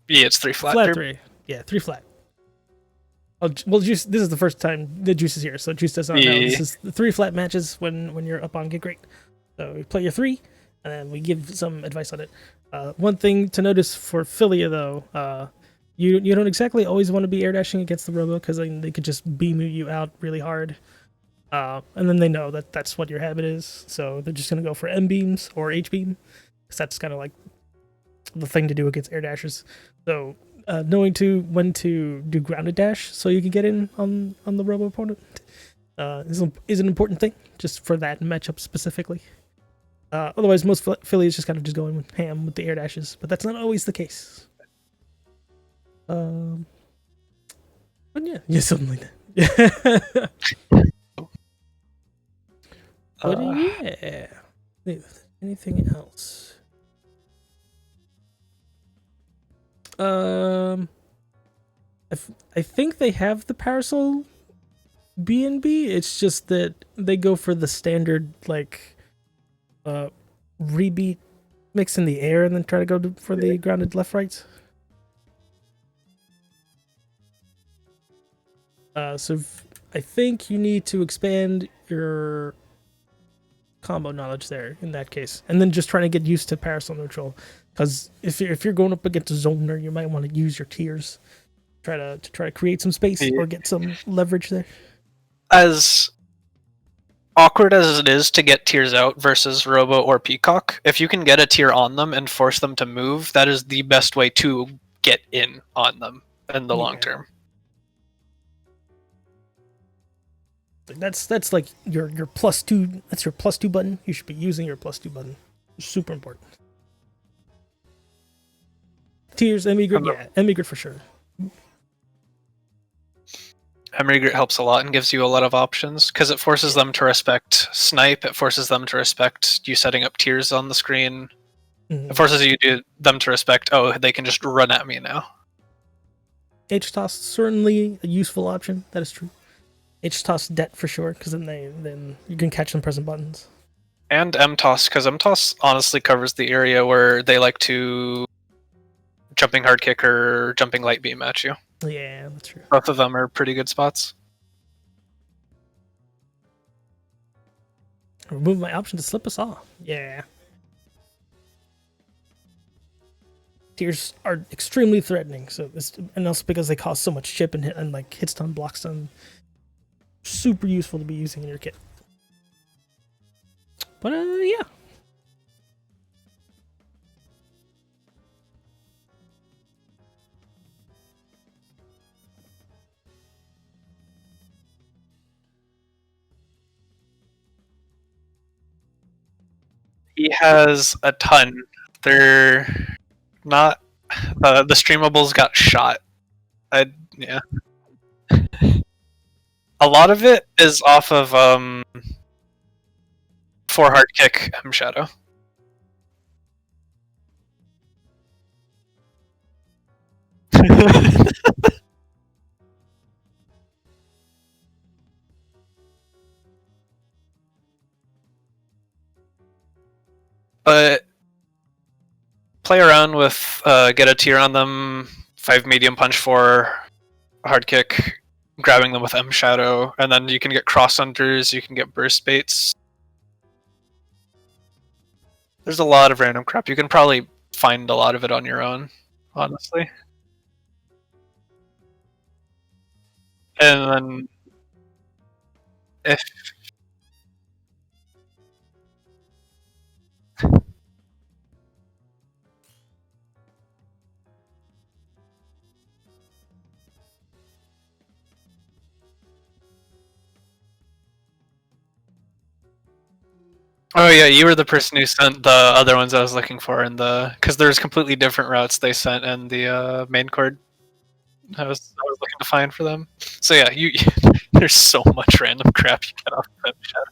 Yeah, it's 3 flat. Flat Derb. 3. Yeah, 3 flat. Oh, well, Juice. This is the first time the Juice is here, so Juice does not know. This is the 3 flat matches when you're up on Get Great. So we play your 3, and then we give some advice on it. One thing to notice for Philia though, you don't exactly always want to be air dashing against the Robo because they could just beam you out really hard. And then they know that that's what your habit is, so they're just gonna go for M beams or H beam, because that's kind of like the thing to do against air dashers. So knowing when to do grounded dash so you can get in on the Robo opponent is an important thing just for that matchup specifically. Otherwise, most Phillies just kind of just going with ham with the air dashes, but that's not always the case. But yeah, something like that. But yeah, anything else? I think they have the Parasol B&B. It's just that they go for the standard like rebeat mix in the air and then try to go for the grounded left rights. So I think you need to expand your combo knowledge there in that case, and then just trying to get used to Parasol neutral. Because if you're going up against a zoner, you might want to use your tiers, try to create some space or get some leverage there. As awkward as it is to get tiers out versus Robo or Peacock, if you can get a tier on them and force them to move, that is the best way to get in on them in the long term. That's like your +2. That's your +2 button. You should be using your +2 button. Super important. Tiers, Emigrid, yeah, Emigrid for sure. Emigrid helps a lot and gives you a lot of options because it forces them to respect snipe. It forces them to respect you setting up tiers on the screen. It forces them to respect, oh, they can just run at me now. H-Toss, certainly a useful option. That is true. H-Toss det for sure, because then you can catch them pressing buttons. And M-Toss, because M-Toss honestly covers the area where they like to jumping hard kick or jumping light beam at you. Yeah, that's true. Both of them are pretty good spots. Remove my option to slip us off. Yeah. Tiers are extremely threatening, and also because they cost so much chip and like hit stun, block stun. Super useful to be using in your kit. But yeah. He has a ton. They're not the streamables got shot. Yeah. A lot of it is off of 4 hard kick M Shadow. But play around with get a tier on them, 5 medium punch, 4 hard kick, grabbing them with M Shadow, and then you can get cross hunters, you can get burst baits. There's a lot of random crap. You can probably find a lot of it on your own, honestly. And then if oh yeah, you were the person who sent the other ones I was looking for in because there's completely different routes they sent in the main chord. I was looking to find for them. So yeah, there's so much random crap you get off of that shadow.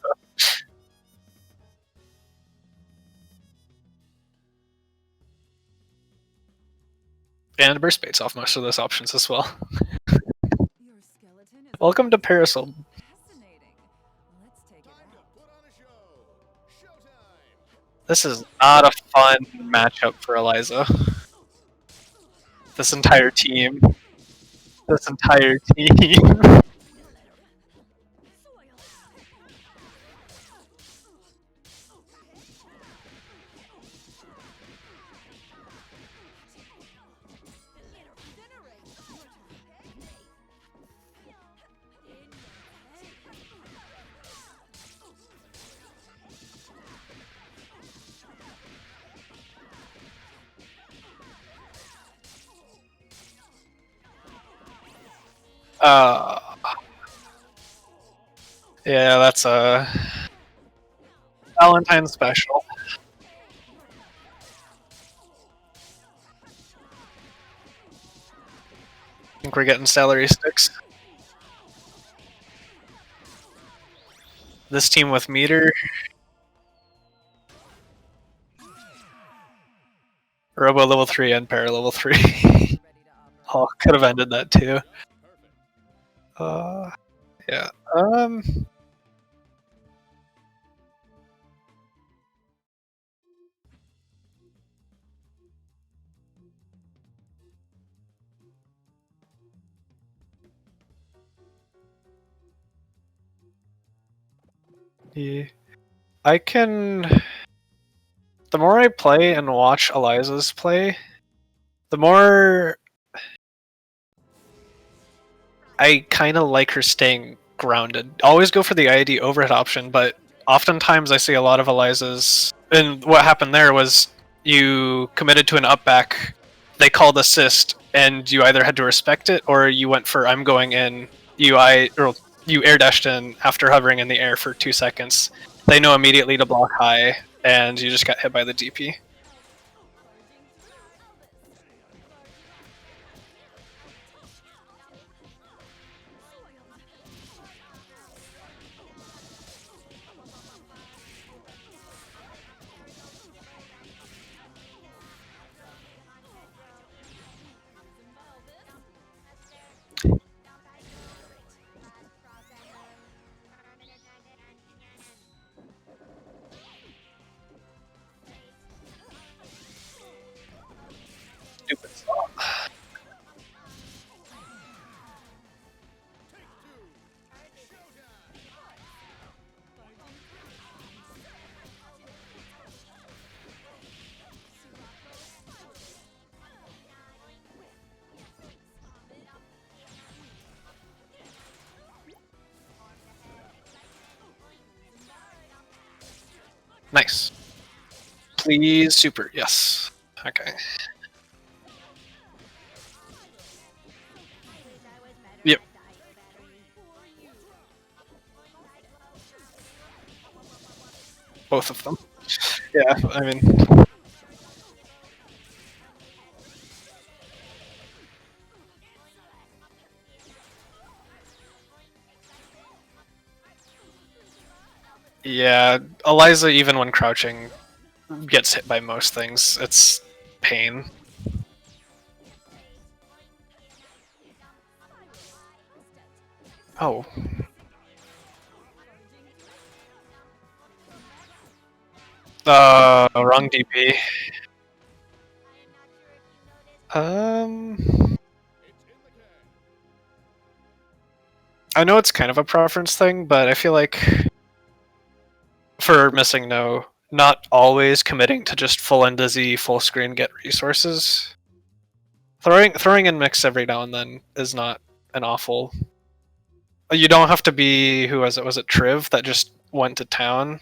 And burst baits off most of those options as well. Welcome to Parasol. This is not a fun matchup for Eliza. This entire team. This entire team. Uh, yeah, that's a Valentine's special. I think we're getting celery sticks. This team with meter. Robo level 3 and para level 3. Oh, could have ended that too. Yeah. Yeah. I can. The more I play and watch Eliza's play, the more I kind of like her staying grounded. Always go for the IID overhead option, but oftentimes I see a lot of Eliza's. And what happened there was you committed to an up back, they called assist, and you either had to respect it or you went for I'm going in. Or you air dashed in after hovering in the air for 2 seconds. They know immediately to block high, and you just got hit by the DP. Stupid song. Nice. Please, super. Yes. Okay. Yep. Both of them. Yeah, I mean. Yeah, Eliza, even when crouching, gets hit by most things. It's pain. Oh. Wrong DP. I know it's kind of a preference thing, but I feel like for missing no, not always committing to just full end Z, full screen, get resources. Throwing in mix every now and then is not an awful. You don't have to be, who was it? Was it Triv that just went to town?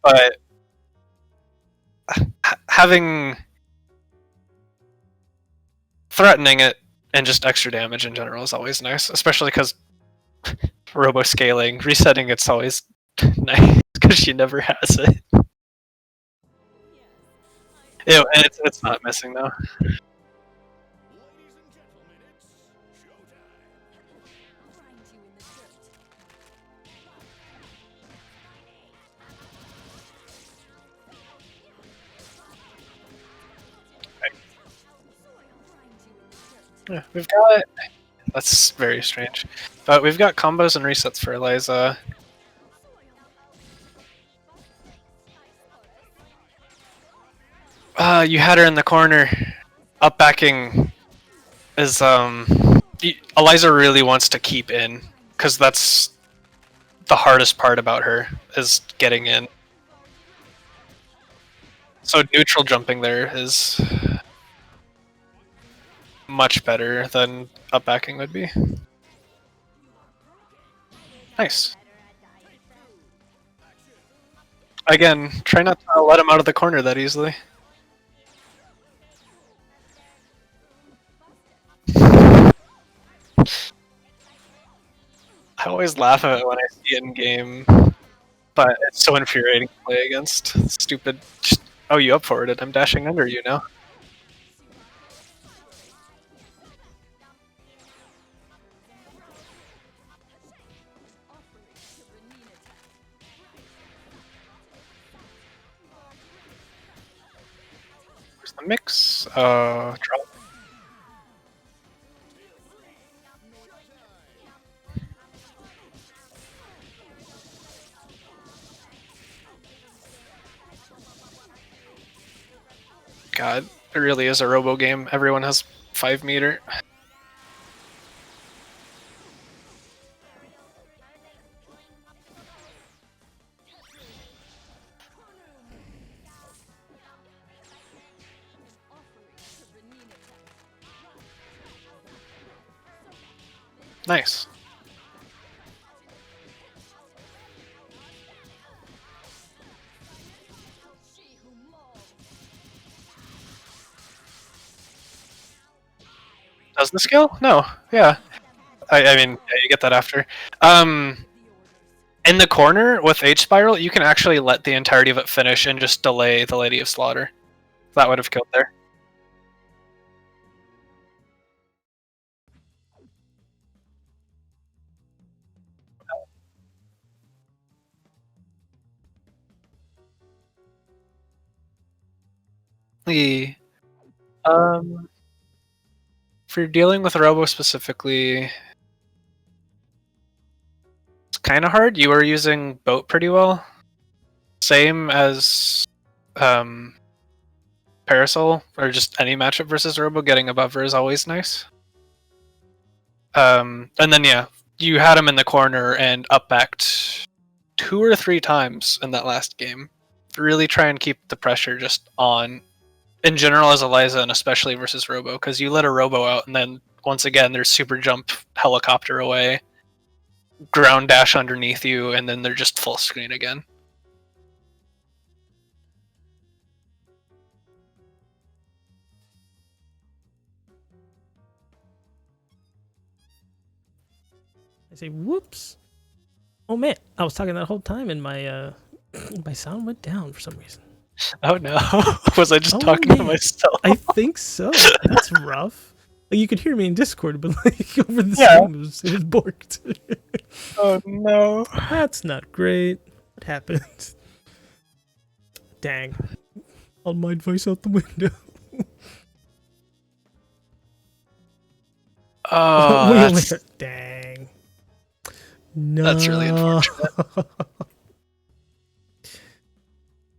But having threatening it and just extra damage in general is always nice, especially because robo scaling, resetting it's always nice because she never has it. Ew, and it's not missing though. Yeah, we've got. That's very strange, but we've got combos and resets for Eliza. You had her in the corner. Up backing is Eliza really wants to keep in because that's the hardest part about her is getting in. So neutral jumping there is much better than up backing would be. Nice. Again, try not to let him out of the corner that easily. I always laugh at it when I see it in game, but it's so infuriating to play against. Stupid. Just, oh, you up for it? I'm dashing under you now. Where's the mix? Drop. God, it really is a robo game. Everyone has 5 meter. Nice. Does the skill? No. Yeah. I mean, yeah, you get that after. In the corner with H Spiral, you can actually let the entirety of it finish and just delay the Lady of Slaughter. That would have killed there. The if you're dealing with Robo specifically, it's kind of hard. You are using Boat pretty well. Same as Parasol, or just any matchup versus Robo, getting above her is always nice. And then, yeah, you had him in the corner and up-backed 2 or 3 times in that last game. Really try and keep the pressure just on, in general as Eliza, and especially versus Robo, because you let a Robo out, and then, once again, there's super jump, helicopter away, ground dash underneath you, and then they're just full screen again. I say, whoops. Oh man, I was talking that whole time and my my sound went down for some reason. Oh no. Was I just talking to myself? I think so. That's rough. Like, you could hear me in Discord, but like over the stream, it was borked. Oh no. That's not great. What happened? Dang. All my advice out the window. Oh, that's... Dang. No. That's really unfortunate.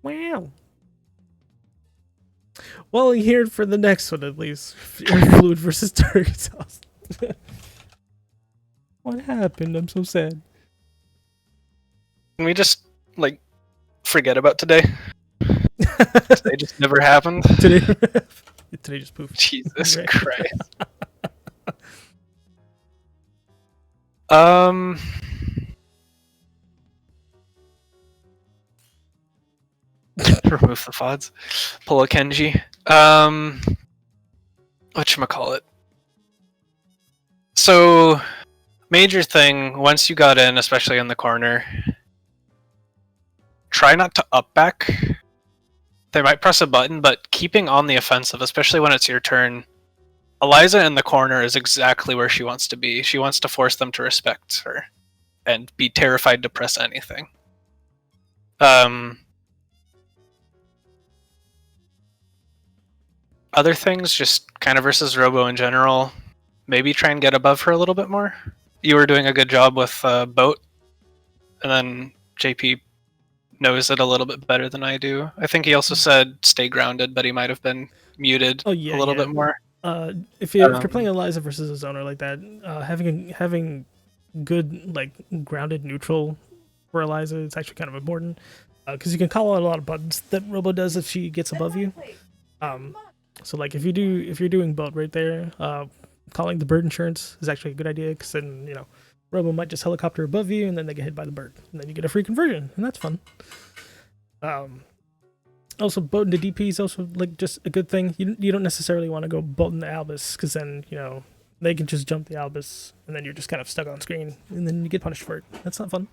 Wow. Well, here for the next one at least. Air Fluid versus Target Sauce. What happened? I'm so sad. Can we just, like, forget about today? Today just never happened? Today just poofed. Jesus Right. Christ. Remove the FODs. Pull a Kenji. Whatchamacallit. So, major thing, once you got in, especially in the corner, try not to up back. They might press a button, but keeping on the offensive, especially when it's your turn. Eliza in the corner is exactly where she wants to be. She wants to force them to respect her and be terrified to press anything. Other things, just kind of versus Robo in general, maybe try and get above her a little bit more. You were doing a good job with Boat, and then JP knows it a little bit better than I do. I think he also said stay grounded, but he might have been muted a little bit more. If you're playing Eliza versus a zoner like that, having good like grounded neutral for Eliza is actually kind of important, because you can call out a lot of buttons that Robo does if she gets above you. So like if you're doing Boat right there, calling the bird insurance is actually a good idea, because then Robo might just helicopter above you and then they get hit by the bird, and then you get a free conversion, and that's fun. Also, Boat into DP is also like just a good thing. You don't necessarily want to go Boat into Albus, because then they can just jump the Albus, and then you're just kind of stuck on screen, and then you get punished for it. That's not fun.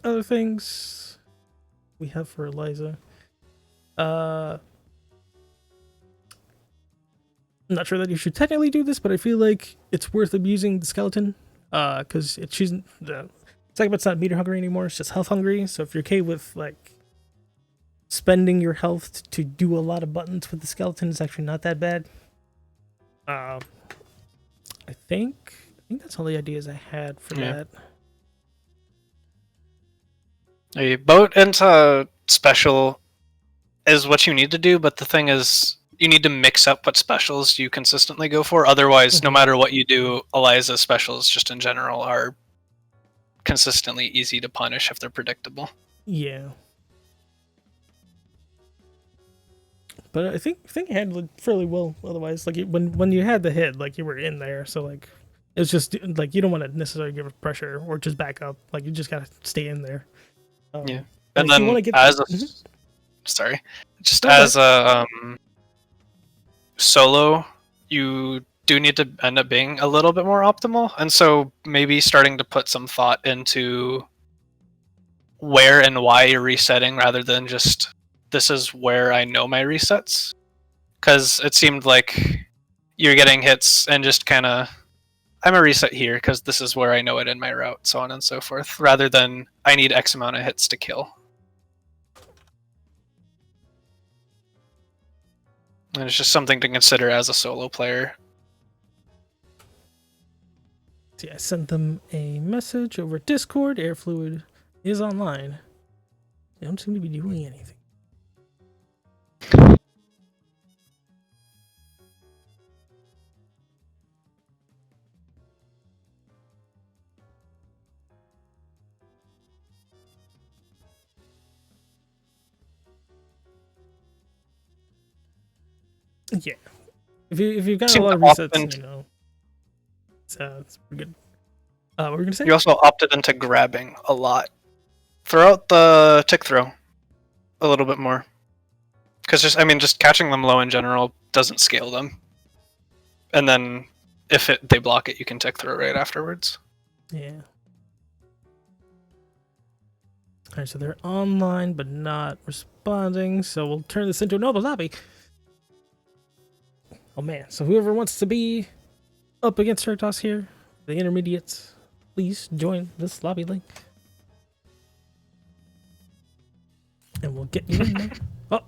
Other things we have for Eliza. I'm not sure that you should technically do this, but I feel like it's worth abusing the skeleton, because she's the Segment's not meter hungry anymore. It's just health hungry. So if you're okay with like spending your health to do a lot of buttons with the skeleton, it's actually not that bad. I think that's all the ideas I had for that. A boat into special is what you need to do, but the thing is, you need to mix up what specials you consistently go for. Otherwise, no matter what you do, Eliza's specials just in general are consistently easy to punish if they're predictable. Yeah. But I think you handled it fairly well. Otherwise, like when you had the hit, like you were in there, so like it's just like you don't want to necessarily give it pressure or just back up. Like you just gotta stay in there. Yeah, and then sorry, just as a solo, you do need to end up being a little bit more optimal, and so maybe starting to put some thought into where and why you're resetting rather than just this is where I know my resets, because it seemed like you're getting hits and just kind of I'm a reset here because this is where I know it in my route, so on and so forth, rather than I need X amount of hits to kill. And it's just something to consider as a solo player. See, I sent them a message over Discord. Air fluid is online. They don't seem to be doing anything. Yeah, if you've got a lot of resets, you know, it's pretty good. What were we gonna say? You also opted into grabbing a lot. Throw out the tick throw a little bit more, because just catching them low in general doesn't scale them. And then if they block it, you can tick throw right afterwards. Yeah. All right, so they're online but not responding. So we'll turn this into a noble lobby. Oh man, so whoever wants to be up against Certos here, the intermediates, please join this lobby link. And we'll get you in there. Oh,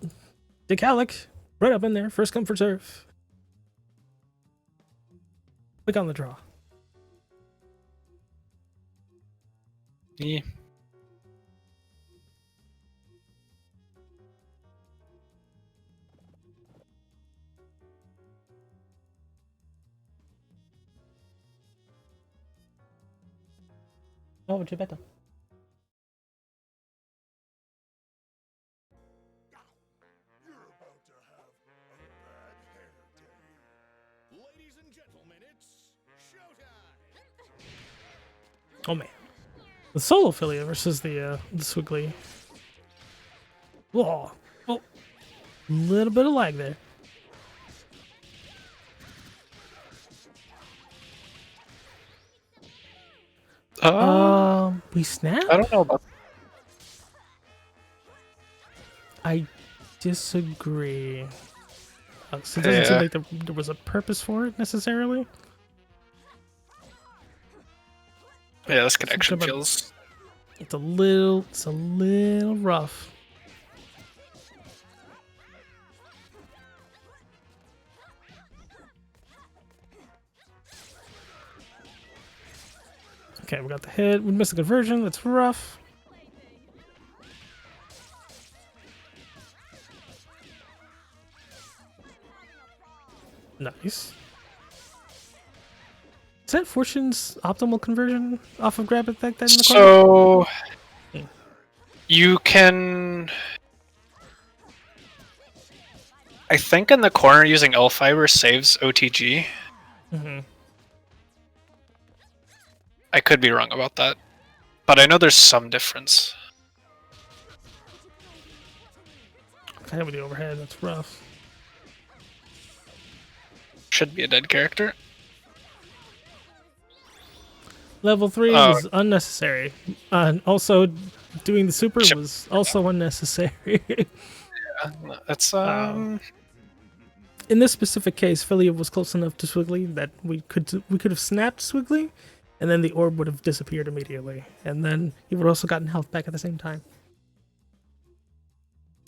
Dick Alec, right up in there. First come, first serve. Click on the draw. Yeah. Oh, much better. You're about to have a bad hair day. Ladies and gentlemen, it's showtime. Oh man, the solo Philia versus the Swiggly. Whoa, oh, little bit of lag there. We snap? I don't know about. I disagree. So it doesn't seem like there was a purpose for it necessarily. Yeah, this connection feels. It's a little rough. Okay, we got the hit. We missed the conversion. That's rough. Nice. Is that Fortune's optimal conversion off of grab it like that in the corner? So you can, I think in the corner using L fiber saves OTG. Mm-hmm. I could be wrong about that, but I know there's some difference. Okay, with the overhead, that's rough. should be a dead character. Level 3 Oh. was unnecessary. Also, doing the super Sure. was also unnecessary. It's In this specific case, Philia was close enough to Swiggly that we could have snapped Swiggly, and then the orb would have disappeared immediately, and then he would have also gotten health back at the same time.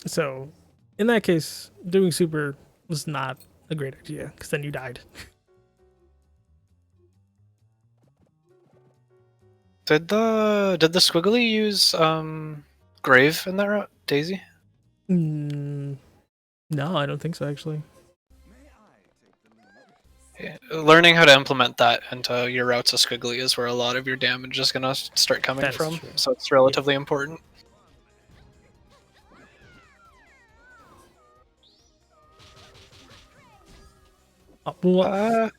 So, in that case, doing super was not a great idea, because then you died. did the Squiggly use Grave in that route, Daisy? No, I don't think so, actually. Yeah. Learning how to implement that into your routes of Squiggly is where a lot of your damage is gonna start coming That is from. true. So it's relatively important. Oh, well,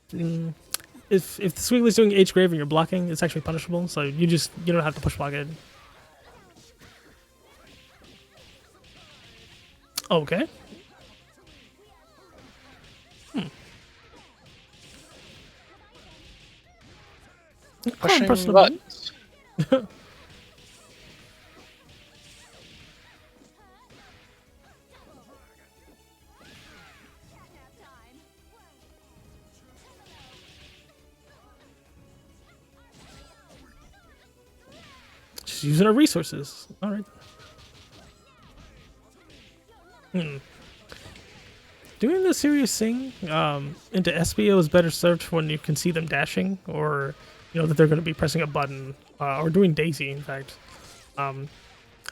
if the Swiggly's doing H grave and you're blocking, it's actually punishable. So you don't have to push block it. Okay. Pushing pressing the button. buttons. Just using our resources. All right. Doing the serious thing into SBO is better served for when you can see them dashing, or that they're going to be pressing a button, or doing Daisy. In fact,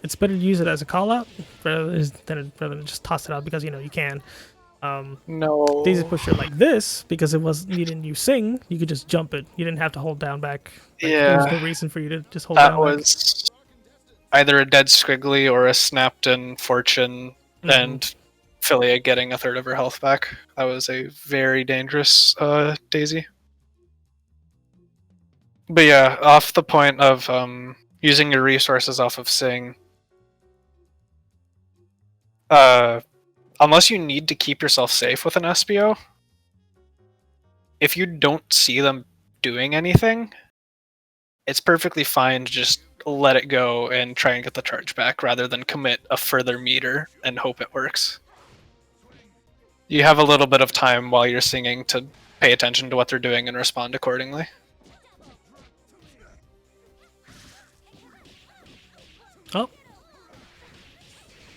it's better to use it as a call out rather than just toss it out because you can. No. Daisy pusher like this because it was needing you sing. You could just jump it. You didn't have to hold down back. There was no reason for you to just hold That down. was either a dead Squiggly or a snapped in Fortune and Philia getting a third of her health back. That was a very dangerous Daisy. But yeah, off the point of using your resources off of Sing, unless you need to keep yourself safe with an SBO, if you don't see them doing anything, it's perfectly fine to just let it go and try and get the charge back rather than commit a further meter and hope it works. You have a little bit of time while you're singing to pay attention to what they're doing and respond accordingly.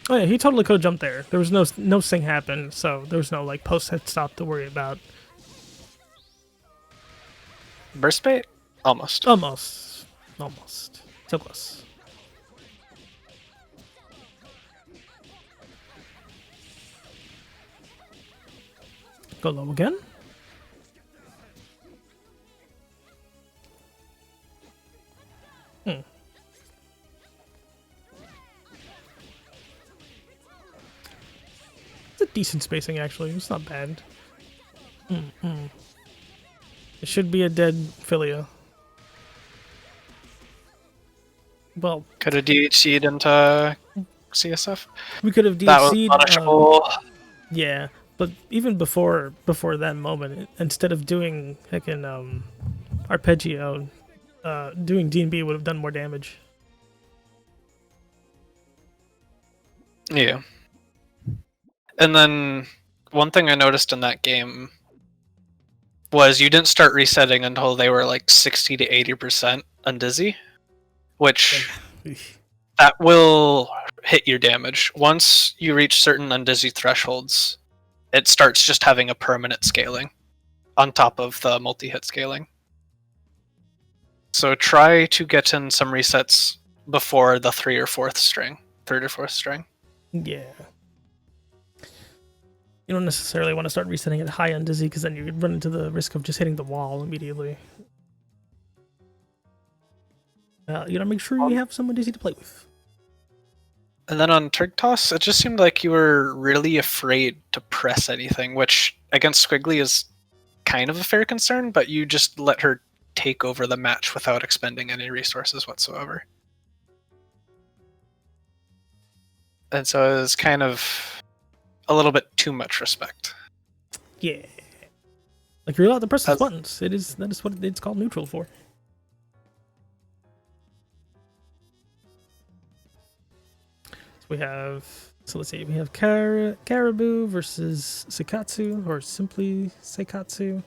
Oh yeah, he totally could have jumped there. There was no sing happen, so there was no post head stop to worry about. Burst bait? Almost. Almost. So close. Go low again. It's a decent spacing, actually. It's not bad. It should be a dead Philia. Well, Could have DHC'd into CSF. we could have That was DHC'd. punishable. Yeah, but even before that moment, instead of doing heckin' arpeggio, doing D&B would have done more damage. Yeah. And then one thing I noticed in that game was you didn't start resetting until they were like 60 to 80% undizzy, which that will hit your damage. Once you reach certain undizzy thresholds, it starts just having a permanent scaling on top of the multi-hit scaling. So try to get in some resets before the third or fourth string. Yeah. You don't necessarily want to start resetting it high on Dizzy because then you run into the risk of just hitting the wall immediately. You gotta make sure you have someone Dizzy to play with. And then on Turk Toss, it just seemed like you were really afraid to press anything, which against Squiggly is kind of a fair concern, but you just let her take over the match without expending any resources whatsoever. And so it was kind of a little bit too much respect. Yeah. Like you're allowed to press those That's- buttons. That is what it's called neutral for. So we have. So let's see. We have Caribou versus Seikatsu, or simply Seikatsu.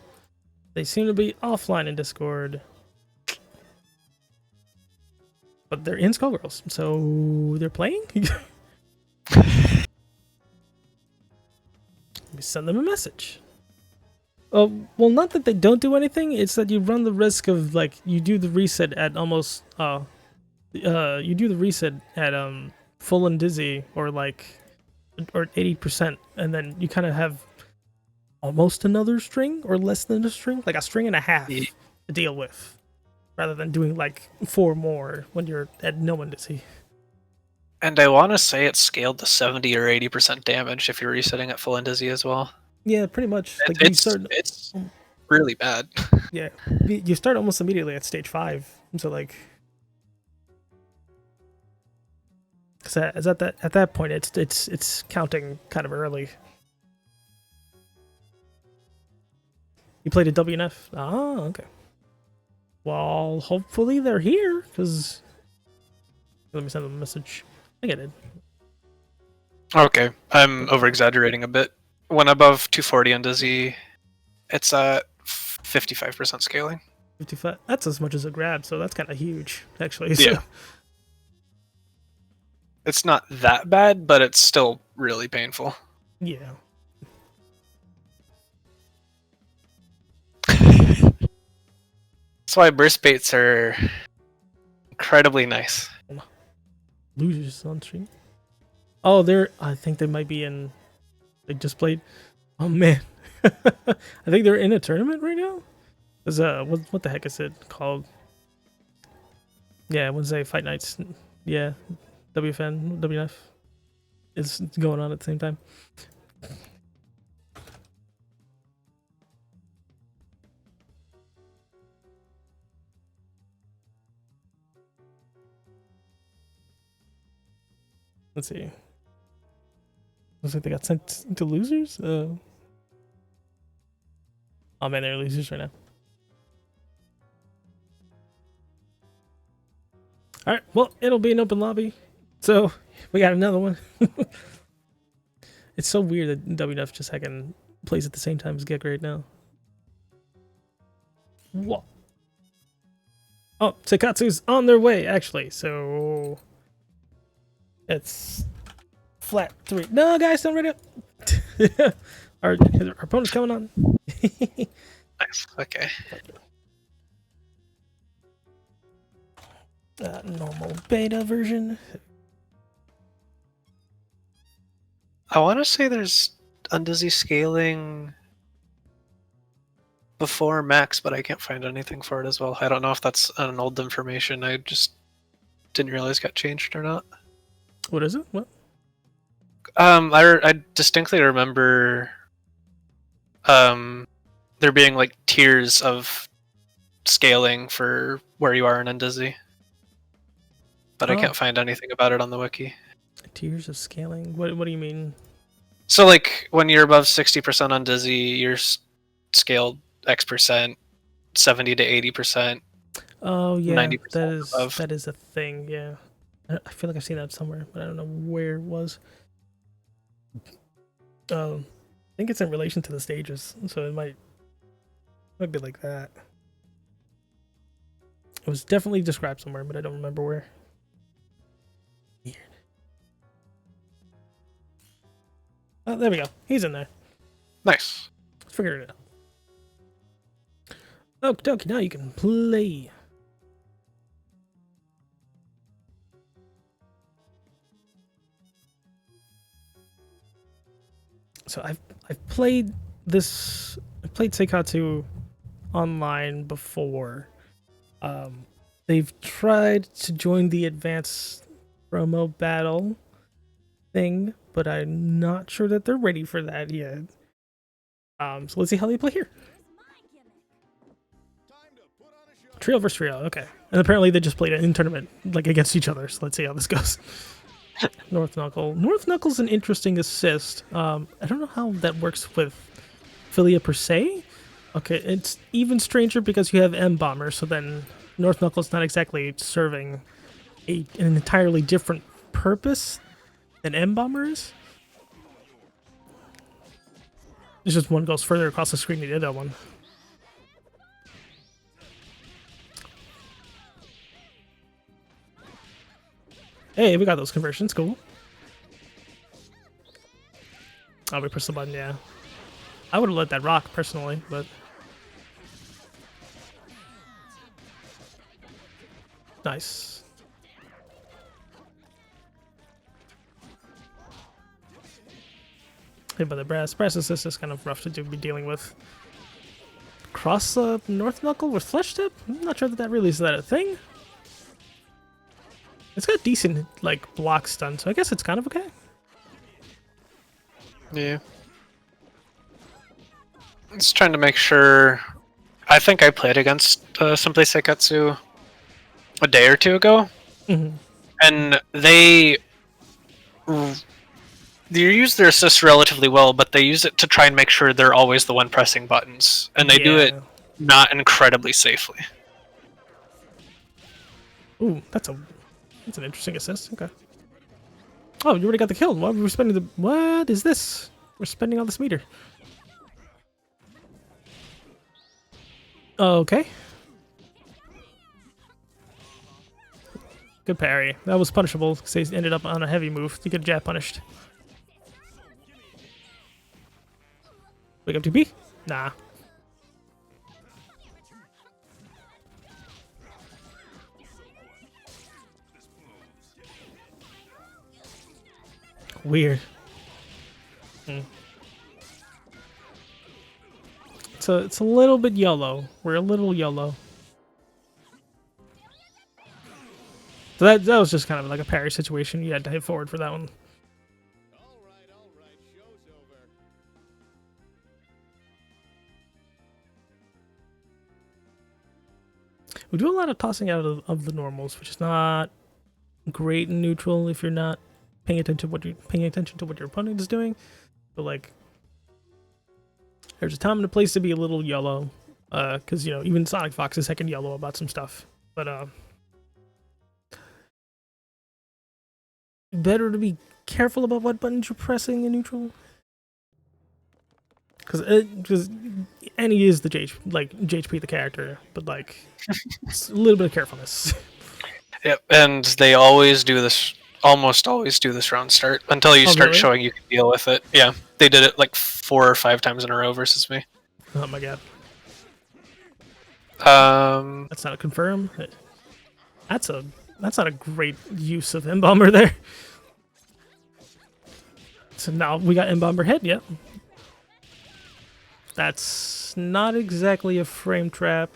They seem to be offline in Discord, but they're in Skullgirls, so they're playing. Let me send them a message. Well, not that they don't do anything. It's that you run the risk of like you do the reset at almost you do the reset at full and dizzy or 80%, and then you kind of have almost another string or less than a string, like a string and a half Yeah. to deal with, rather than doing like 4 more when you're at no one dizzy. And I want to say it's scaled to 70 or 80% damage if you're resetting at full and dizzy as well. Yeah, pretty much. Like It's really bad. yeah, you start almost immediately at stage 5, so like. Because at that point, it's counting kind of early. You played a WNF? Oh, okay. Well, hopefully they're here, because... Let me send them a message. I get it. Okay, I'm over-exaggerating a bit. When above 240 on Dizzy, it's at 55% scaling. 55. That's as much as a grab, so that's kind of huge, actually. So. Yeah. It's not that bad, but it's still really painful. Yeah. That's why burst baits are incredibly nice. Losers on stream. Oh, I think they might be in... They just played... Oh, man. I think they're in a tournament right now? Cause, what the heck is it called? Yeah, Wednesday Fight Nights. Yeah. WFN, WNF. It's going on at the same time. Let's see. Looks like they got sent to losers? Oh man, they're losers right now. Alright, well, it'll be an open lobby. So, we got another one. It's so weird that WNF just heckin' plays at the same time as Get Gr8 now. What? Oh, Seikatsu's on their way, actually, so... It's... Flat 3. No, guys, don't ready up! our opponent's coming on. Nice, okay. Normal beta version. I want to say there's undizzy scaling before max, but I can't find anything for it as well. I don't know if that's an old information. I just didn't realize got changed or not. What is it? What? I distinctly remember there being like tiers of scaling for where you are in undizzy, but I can't find anything about it on the wiki. Tiers of scaling? What do you mean? So like when you're above 60% on dizzy, you're scaled X%, 70 to 80%. Oh yeah, 90% that is a thing. Yeah, I feel like I've seen that somewhere, but I don't know where it was. I think it's in relation to the stages, so it might be like that. It was definitely described somewhere, but I don't remember where. Weird. Oh, there we go. He's in there. Nice. Let's figure it out. Okie dokie, now you can play. So I've played this. I played Seikatsu online before. They've tried to join the advanced promo battle thing, but I'm not sure that they're ready for that yet. So let's see how they play here. Trio versus trio, okay. And apparently they just played it in tournament, like against each other. So let's see how this goes. North Knuckle. North Knuckle's an interesting assist. I don't know how that works with Philia per se. Okay, it's even stranger because you have M Bomber, so then North Knuckle's not exactly serving an entirely different purpose than M Bomber is. It's just one goes further across the screen than the other one. Hey, we got those conversions, cool. Oh, we pressed the button, yeah. I would have let that rock, personally, but... Nice. Hey, but the brass assist is kind of rough to be dealing with. Cross North Knuckle with Flesh Tip? I'm not sure that really is that a thing. It's got decent, like, block stun, so I guess it's kind of okay. Yeah. Just trying to make sure. I think I played against Simply Seikatsu a day or two ago, and they use their assist relatively well, but they use it to try and make sure they're always the one pressing buttons, and they do it not incredibly safely. Ooh, that's an interesting assist. Okay. Oh, you already got the kill. Why were we spending the... What is this? We're spending all this meter. Okay. Good parry. That was punishable because they ended up on a heavy move to get jab punished. Wake up TP? Nah. Weird. It's a little bit yellow. We're a little yellow. So that was just kind of like a parry situation. You had to hit forward for that one. All right, show's over. We do a lot of tossing out of the normals, which is not great in neutral if you're not paying attention to what your opponent is doing. But like, there's a time and a place to be a little yellow, because you know even Sonic Fox is heckin' yellow about some stuff. But better to be careful about what buttons you're pressing in neutral, because Annie is the JHP the character, but like it's a little bit of carefulness. Yep, and they always do this. Almost always do this round start until you start really? showing you can deal with it. Yeah, they did it like 4 or 5 times in a row versus me. Oh my god. That's not a confirm. That's not a great use of M-Bomber there. So now we got M-Bomber head, yep. That's not exactly a frame trap.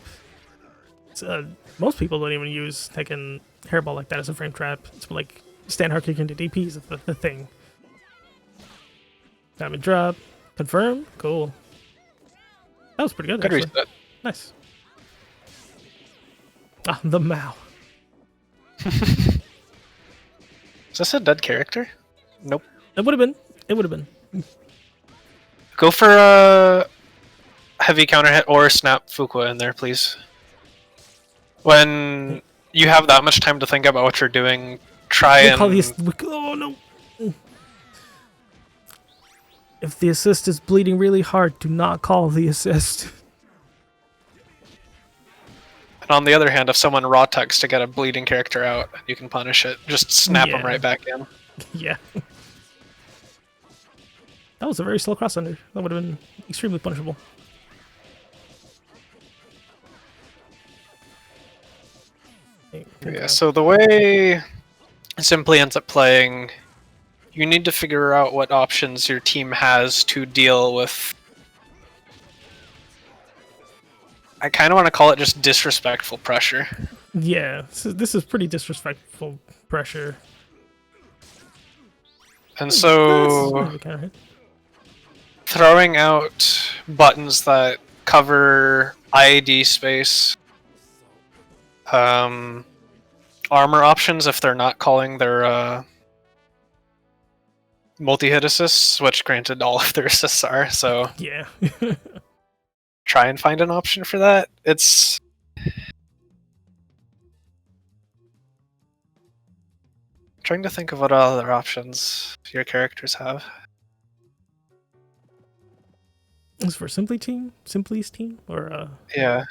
Most people don't even use taking hairball like that as a frame trap. It's like stand hard kick into DP is the thing. Diamond drop. Confirm. Cool. That was pretty good, Good actually. reset. Nice. Ah, the Mao. Is this a dead character? Nope. It would have been. It would have been. Go for a heavy counter hit or snap Fuqua in there, please. When you have that much time to think about what you're doing, try and... Oh no! If the assist is bleeding really hard, do not call the assist. And on the other hand, if someone raw tucks to get a bleeding character out, you can punish it. Just snap them right back in. Yeah. That was a very slow cross under. That would have been extremely punishable. Yeah, so the way Simply ends up playing, you need to figure out what options your team has to deal with. I kind of want to call it just disrespectful pressure. Yeah, this is pretty disrespectful pressure. And so throwing out buttons that cover IAD space, armor options if they're not calling their multi-hit assists, which granted all of their assists are, so yeah. try and find an option for that. It's trying to think of what other options your characters have. Is for Simply's team, or Yeah.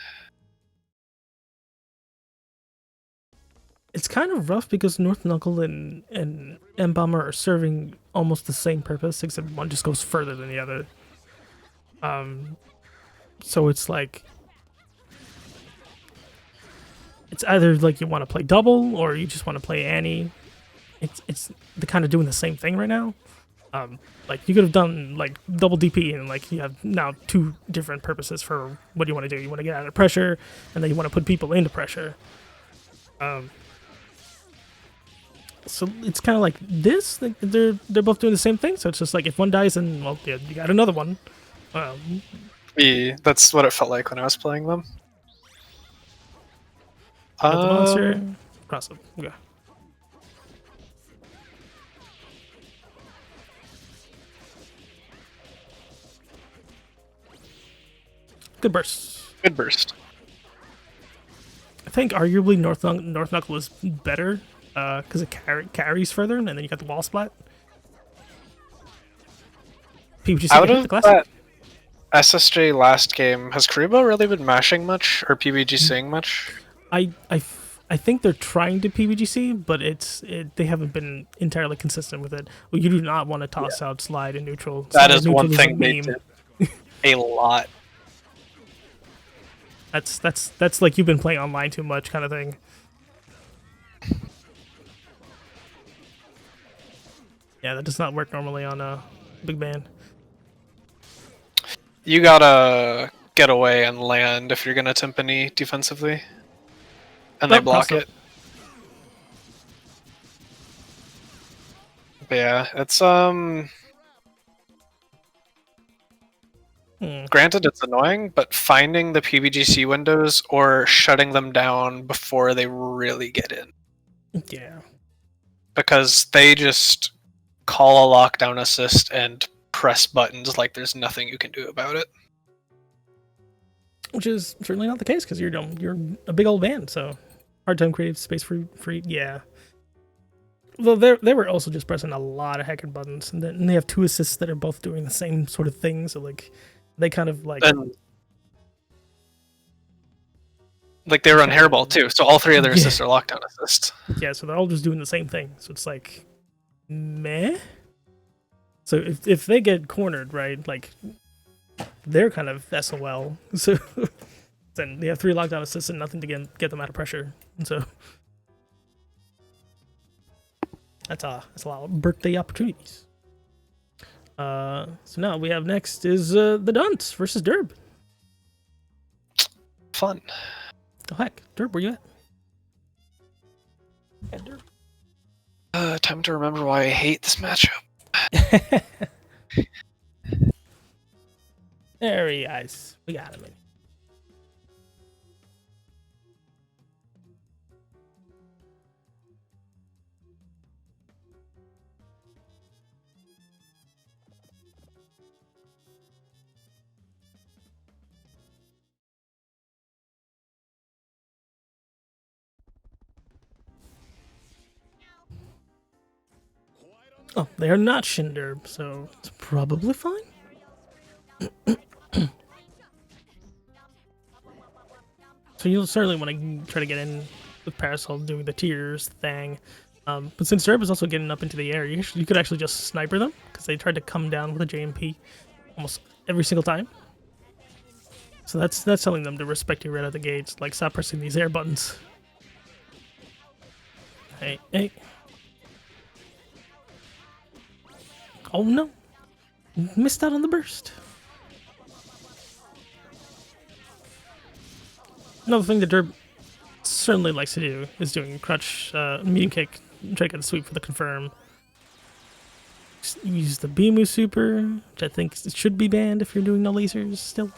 it's kind of rough because North Knuckle and M-Bomber are serving almost the same purpose, except one just goes further than the other. So it's like it's either like you want to play double or you just want to play Annie. They're kind of doing the same thing right now. Like you could have done like double DP and like you have now two different purposes for what you want to do. You want to get out of pressure, and then you want to put people into pressure. So it's kind of like this. Like they're both doing the same thing. So it's just like if one dies, then well, yeah, you got another one. Yeah, that's what it felt like when I was playing them. Got the monster. Cross them. Okay. Good burst. Good burst. I think arguably North Knuckle is better because it carries further, and then you got the wall splat. PBGC Out hit of the classic. that SSJ last game, has Karibo really been mashing much or PBGCing much? I think they're trying to PBGC, but they haven't been entirely consistent with it. Well, you do not want to toss out slide and neutral. That Slide is and one neutral thing a they meme. did a lot. That's like you've been playing online too much kind of thing. Yeah, that does not work normally on a big band. You gotta get away and land if you're gonna timpani defensively. And they Nope, block cross it. But yeah, it's granted it's annoying, but finding the PBGC windows or shutting them down before they really get in. Yeah. Because they just call a lockdown assist and press buttons like there's nothing you can do about it. Which is certainly not the case because you're a big old band, so hard time creating space for yeah. Well, they were also just pressing a lot of hacking buttons, and then they have two assists that are both doing the same sort of thing. So like, they kind of like And like they run hairball too, so all three of their assists are lockdown assists. yeah, so they're all just doing the same thing. So it's like, meh. So if they get cornered, right, like they're kind of SOL. So then they have three lockdown assists and nothing to get them out of pressure. And so that's a lot of birthday opportunities. So now we have next is the Dunts versus Derb. Fun. Oh heck, Derb, where you at? Yeah, Derb. Time to remember why I hate this matchup. There he is. We got him in. Oh, they are not Shinderb, so it's probably fine. So you'll certainly want to try to get in with Parasol doing the tiers thing. But since Derb is also getting up into the air, you could actually just sniper them, because they tried to come down with a JMP almost every single time. So that's telling them to respect you right out the gates, like stop pressing these air buttons. Hey. Oh no. Missed out on the burst. Another thing that Derb certainly likes to do is doing crutch, medium kick, try to get the sweep for the confirm. Use the Bimu super, which I think should be banned if you're doing no lasers still.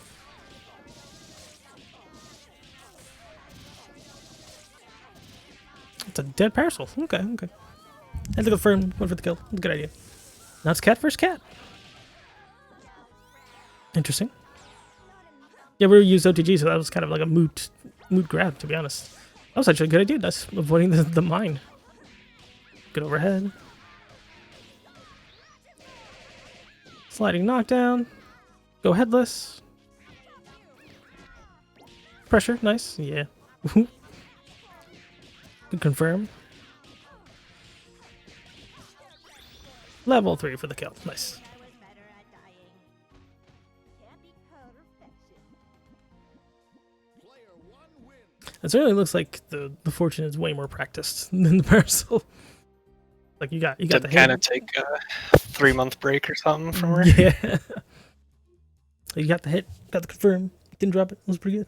It's a dead parasol. Okay. And the confirm, went for the kill. Good idea. Now it's cat versus cat. Interesting. Yeah, we used OTG, so that was kind of like a moot grab, to be honest. That was actually a good idea. That's avoiding the mine. Good overhead. Sliding knockdown. Go headless. Pressure, nice. Yeah. Good confirm. Level 3 for the kill. Nice. It certainly looks like the Fortune is way more practiced than the Parasol. Like you got Did the kind of hit. take a 3-month break or something from her. Yeah. You got the hit, got the confirm, didn't drop it. It was pretty good.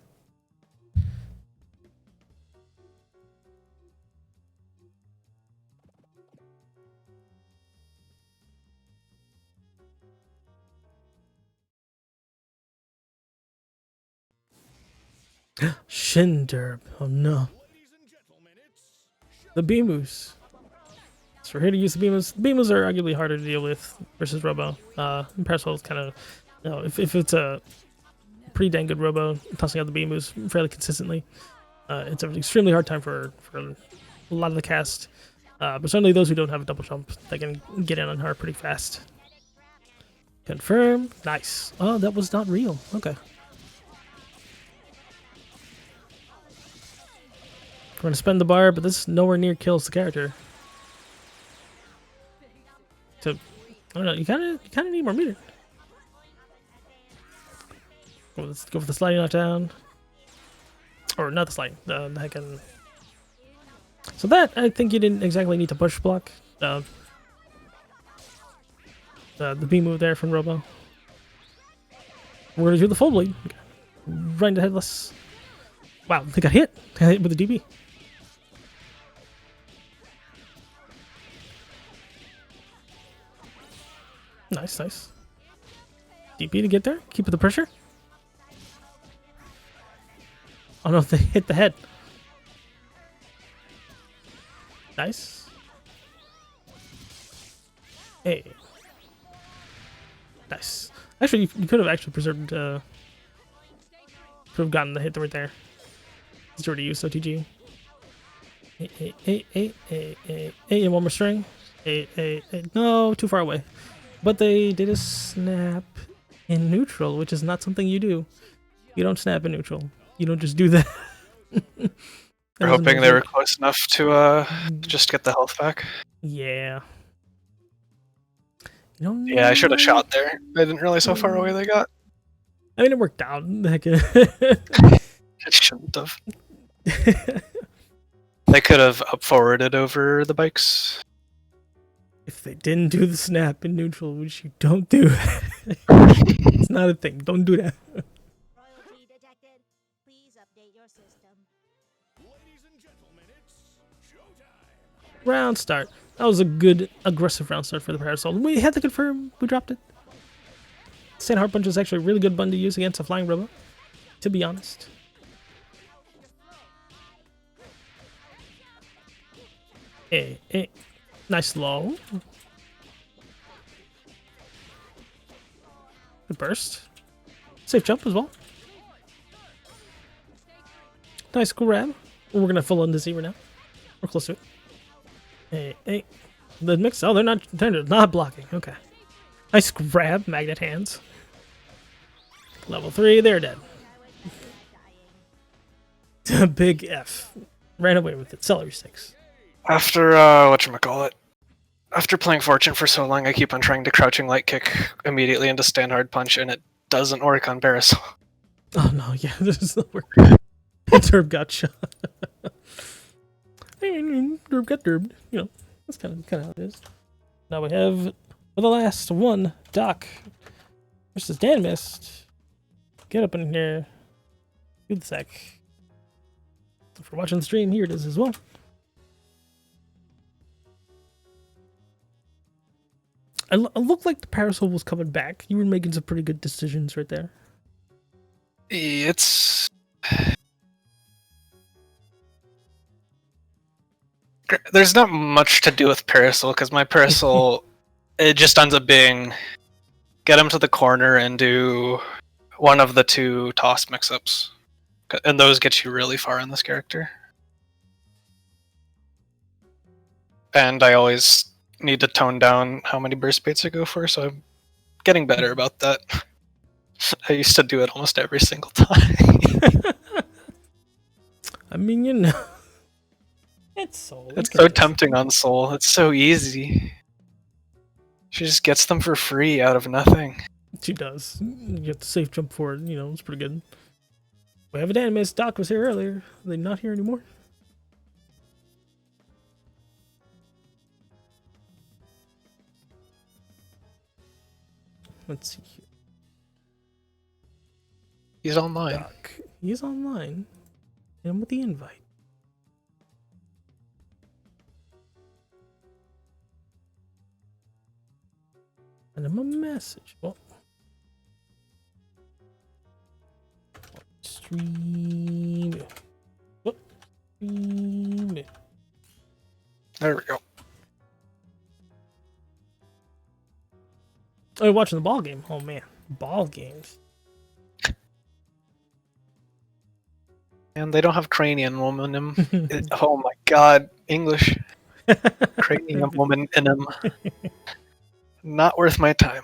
Shinderb. Oh no. The Beamoos. So we're here to use the Beamoos. Beamoos are arguably harder to deal with versus Robo. Parasol is kind of, you know, if it's a pretty dang good Robo, tossing out the Beamoos fairly consistently, it's an extremely hard time for a lot of the cast. But certainly those who don't have a double jump, they can get in on her pretty fast. Confirm. Nice. Oh, that was not real. Okay. We're gonna spend the bar, but this nowhere near kills the character. So I don't know. You kind of need more meter. Let's go for the sliding knockdown, or not the sliding. The heckin'. So that I think you didn't exactly need to push block. The B move there from Robo. We're gonna do the full bleed. Right into headless. Wow, they got hit. Got hit with a DB. Nice, nice. DP to get there. Keep the pressure. Oh no, they hit the head. Nice. Hey. Nice. Actually, you could have actually preserved. Could have gotten the hit right there. He's already used OTG. Hey, one more string. No, too far away. But they did a snap in neutral, which is not something you do. You don't snap in neutral. You don't just do that. We're hoping they were close enough to just get the health back. Yeah. You know, Yeah, I should have shot there. I didn't realize how far away they got. I mean, it worked out. Heck. It shouldn't have. They could have up forwarded over the bikes. If they didn't do the snap in neutral, which you don't do, it's not a thing. Don't do that. Royalty detected. Please update your system. Ladies and gentlemen, it's showtime. Round start. That was a good, aggressive round start for the Parasol. We had to confirm. We dropped it. Sand Heart Punch is actually a really good button to use against a flying Robo, to be honest. Hey. Nice low. Good burst. Safe jump as well. Nice grab. We're gonna full on the zero now. We're close to it. Hey. The mix. Oh, they're not blocking. Okay. Nice grab. Magnet hands. Level 3. They're dead. Big F. Ran away with it. Celery sticks. After, whatchamacallit. After playing Fortune for so long, I keep on trying to crouching light kick immediately into stand hard punch, and it doesn't work on Parasol. Oh no, yeah, this is not work. Derb got shot. Derb got derbed. You know, that's kind of how it is. Now we have, for the last one, Doc versus Dan Mist. Get up in here. Do the sec. If you're watching the stream, here it is as well. I looked like the Parasol was coming back. You were making some pretty good decisions right there. It's... There's not much to do with Parasol, because my Parasol, it just ends up being get him to the corner and do one of the two toss mix-ups. And those get you really far in this character. And I always need to tone down how many burst baits I go for, so I'm getting better about that. I used to do it almost every single time. I mean, you know, it's Soul. It's so tempting on Soul. It's so easy. She just gets them for free out of nothing. She does. You get the safe jump forward. You know, it's pretty good. We have a Animus. Doc was here earlier. Are they not here anymore? Let's see here. He's online. Doc. He's online. Hit him with the invite. Send him a message. Well, stream. Whoop. Stream. There we go. Oh, you're watching the ball game. Oh man, ball games. And they don't have cranium woman in them. Oh my god, English. Cranium woman in them. Not worth my time.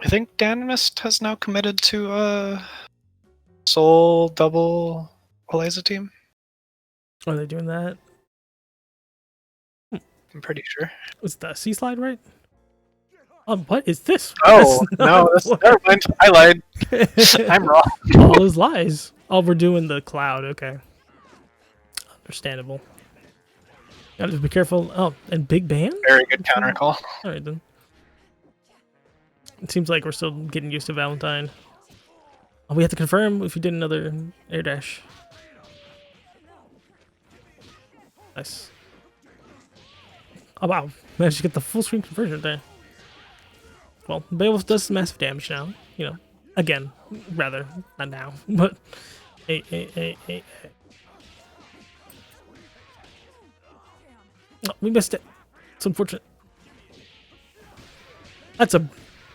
I think Danimist has now committed to Soul double Eliza team. Are they doing that? I'm pretty sure. Was the sea slide right? What is this? Oh, no, never mind. I lied. I'm wrong. All those lies. Oh, we're doing the cloud. Okay. Understandable. Gotta be careful. Oh, and big band? Very good counter call. Alright then. It seems like we're still getting used to Valentine. Oh, we have to confirm if you did another air dash. Nice. Oh wow, managed to get the full screen conversion there. Well, Beowulf does massive damage now. You know, again, rather not now, but hey. Oh, we missed it. It's unfortunate. That's a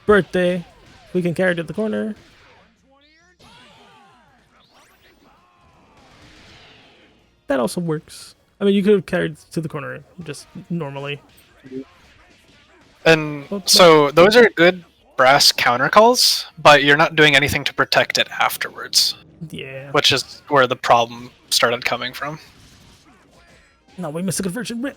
birthday. We can carry it to the corner. That also works. I mean, you could have carried to the corner just normally. And so those are good brass counter calls, but you're not doing anything to protect it afterwards. Yeah. Which is where the problem started coming from. No, we missed a conversion. Rip.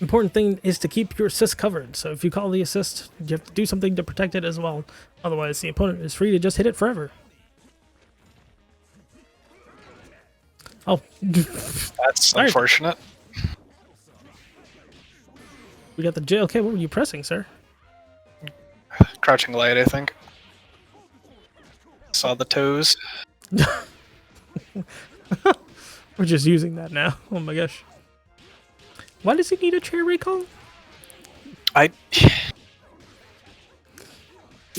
Important thing is to keep your assist covered. So if you call the assist, you have to do something to protect it as well. Otherwise, the opponent is free to just hit it forever. Oh. That's unfortunate. We got the J. Okay, what were you pressing, sir? Crouching light, I think. Saw the toes. We're just using that now. Oh my gosh. Why does he need a chair recall? The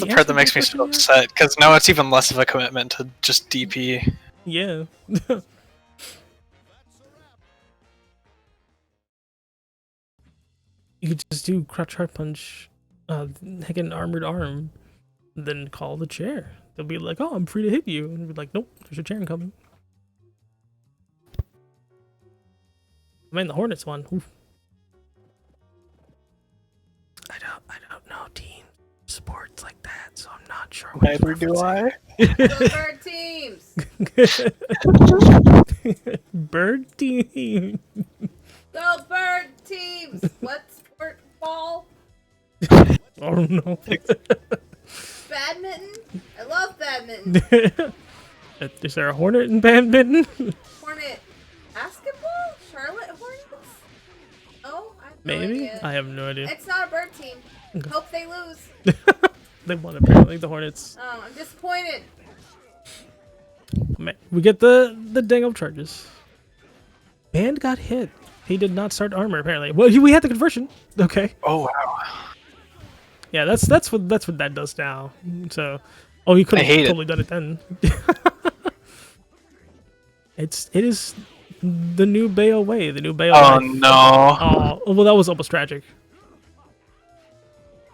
part that makes me so upset, because now it's even less of a commitment to just DP. Yeah. You could just do crouch hard punch, heck an armored arm, then call the chair. They'll be like, "Oh, I'm free to hit you," and be like, "Nope, there's a chair incoming." I mean, the Hornets won. Oof. I don't know team sports like that, so I'm not sure. Neither do I. Go bird teams. Bird team. Go bird teams. What sport ball? I don't know. Badminton. I love badminton. Is there a Hornet in badminton? Hornet basketball? Charlotte Hornets? Oh, I have no Maybe? idea. I have no idea. It's not a bird team. Hope they lose. They won apparently, the Hornets. Oh, I'm disappointed. Man, we get the dang up charges. Band got hit. He did not start armor apparently. Well, we had the conversion. Okay. Oh wow. Yeah, that's what that does now. So, oh, he could have hate it. totally done it then. It is the new Bayo way, the new Bayo Oh life. no. Oh, well, that was almost tragic.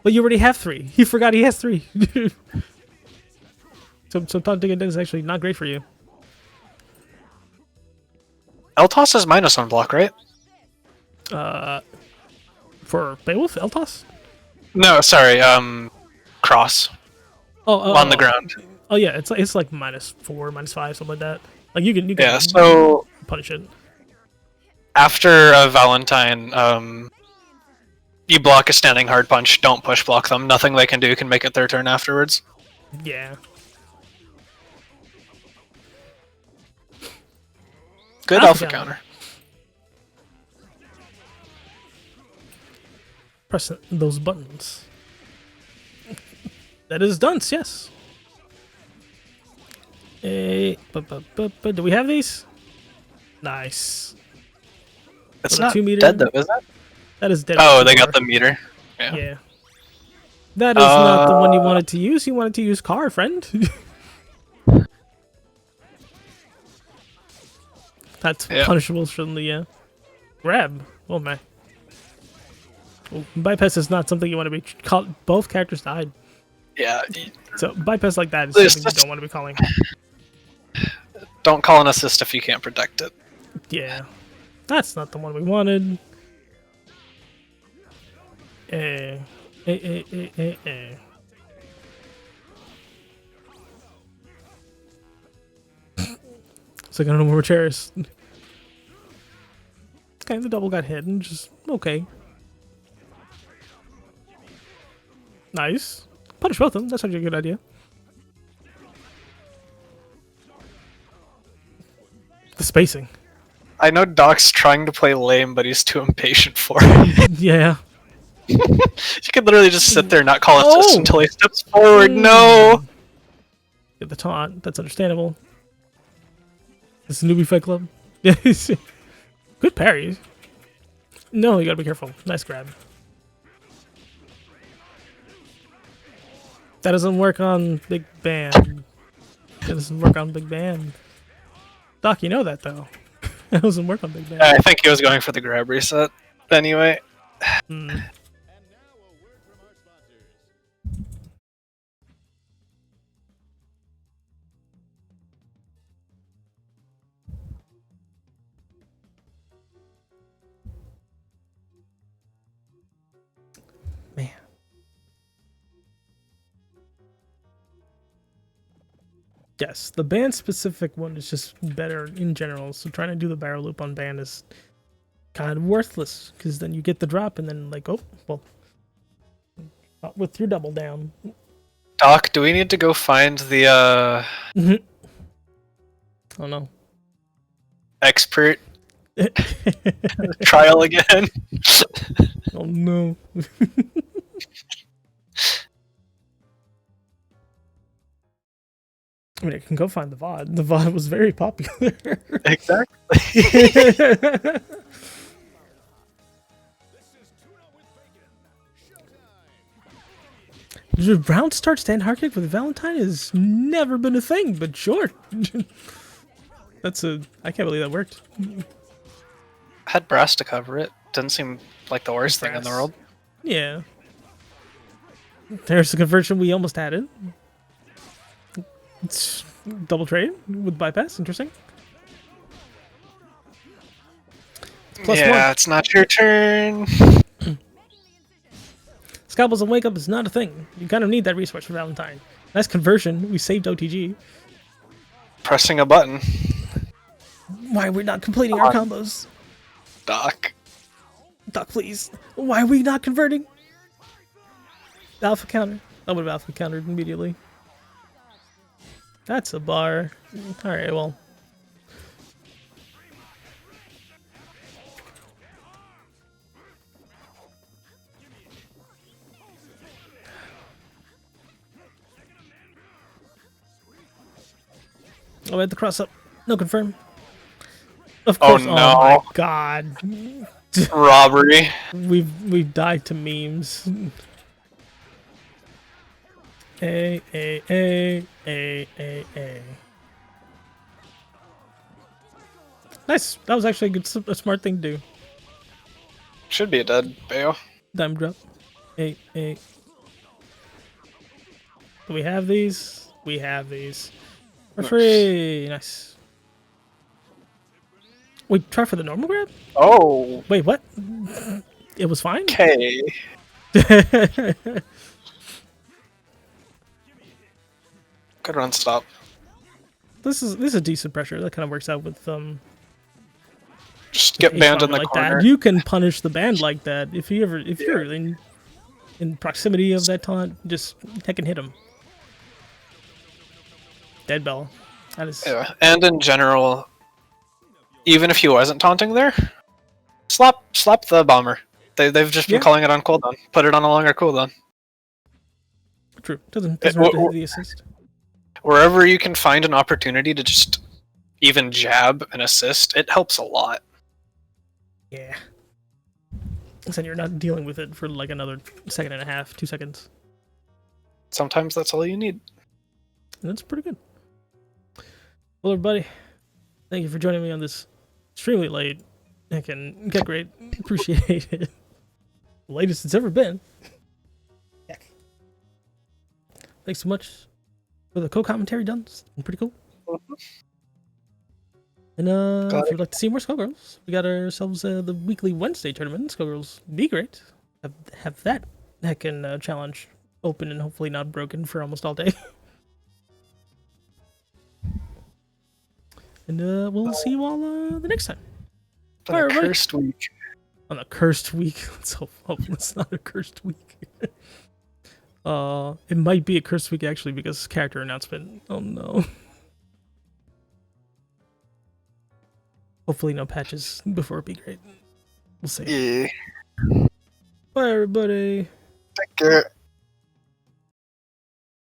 But you already have 3. He forgot he has 3. so taunting it is actually not great for you. Eltos is -1 block, right? For Beowulf, Eltos? No, sorry. Cross on the ground. Oh yeah, it's like -4, -5, something like that. Like you can Yeah. So punish it. after a Valentine, you block a standing hard punch. Don't push block them. Nothing they can do can make it their turn afterwards. Yeah. Good Alpha alpha counter. counter. Press those buttons. That is dunce, yes. Do we have these? Nice. It's With a not 2 meter? dead though, is it? That is dead. Oh, they got the meter. Yeah. Yeah. That is not the one you wanted to use. You wanted to use car, friend. That's punishable from the grab. Oh my. Well, bypass is not something you want to be called. Both characters died. Yeah. So bypass like that is something you don't want to be calling. Don't call an assist if you can't protect it. Yeah. That's not the one we wanted. Eh. So I got no more chairs. Okay, the double got hit and just okay. Nice. Punish both of them. That's actually a good idea. The spacing. I know Doc's trying to play lame, but he's too impatient for it. Yeah. You could literally just sit there and not call assist until he steps forward. No! Get the taunt. That's understandable. This is newbie fight club. Yes. Good parry. No, you gotta be careful. Nice grab. That doesn't work on Big Band. That doesn't work on Big Band. Doc, you know that though. That doesn't work on Big Band. I think he was going for the grab reset. Anyway. Man. Yes, the band specific one is just better in general. So trying to do the barrel loop on band is kind of worthless because then you get the drop and then like, oh, well, not with your double down. Doc, do we need to go find the Oh no. expert trial again? Oh no. I mean, I can go find the VOD. The VOD was very popular. Exactly. The round start stand hard kick with Valentine has never been a thing, but sure. That's I can't believe that worked. Had brass to cover it. Didn't seem like the worst thing in the world. Yeah. There's the conversion. We almost had it. It's double trade with bypass. Interesting. It's +1. It's not your turn. Scalpels and wake up is not a thing. You kind of need that resource for Valentine. Nice conversion. We saved OTG. Pressing a button. Why are we not completing our combos? Doc. Doc, please. Why are we not converting? Alpha counter. I would have alpha countered immediately. That's a bar. Alright, well. Oh, I had the cross up. No confirm. Of course. no. Oh my god. Robbery. We've died to memes. A. Nice. That was actually a smart thing to do. Should be a dead Bayo. Dime drop. Hey. Do we have these? We have these. For free. Nice. Wait, try for the normal grab? Oh, Wait, what? It was fine? okay. Good run stop. This is decent pressure. That kind of works out with Just get ace banned in bomber the like corner. that. You can punish the band like that if you're in proximity of that taunt. Just heck and hit him. Dead bell. That is Yeah, and in general, even if he wasn't taunting there, slap the bomber. They've just been Yeah. calling it on cooldown. Put it on a longer cooldown. true. Doesn't hurt to hit the assist. Wherever you can find an opportunity to just even jab and assist, it helps a lot. Yeah. So you're not dealing with it for like another second and a half, 2 seconds. Sometimes that's all you need. That's pretty good. Well, everybody, thank you for joining me on this extremely late. I can get great. Appreciate it. The latest it's ever been. Heck. Thanks so much for the co-commentary done. It's been pretty cool. And if you'd like to see more Skullgirls, we got ourselves the weekly Wednesday tournament, Skullgirls Be Great. Have that heckin' challenge open and hopefully not broken for almost all day. And we'll see you all the next time. Been a everybody. cursed week. On a cursed week. Let's hope it's not a cursed week. It might be a cursed week actually because character announcement. Oh no. Hopefully no patches before Be Great. We'll see. Yeah. Bye everybody. Take care.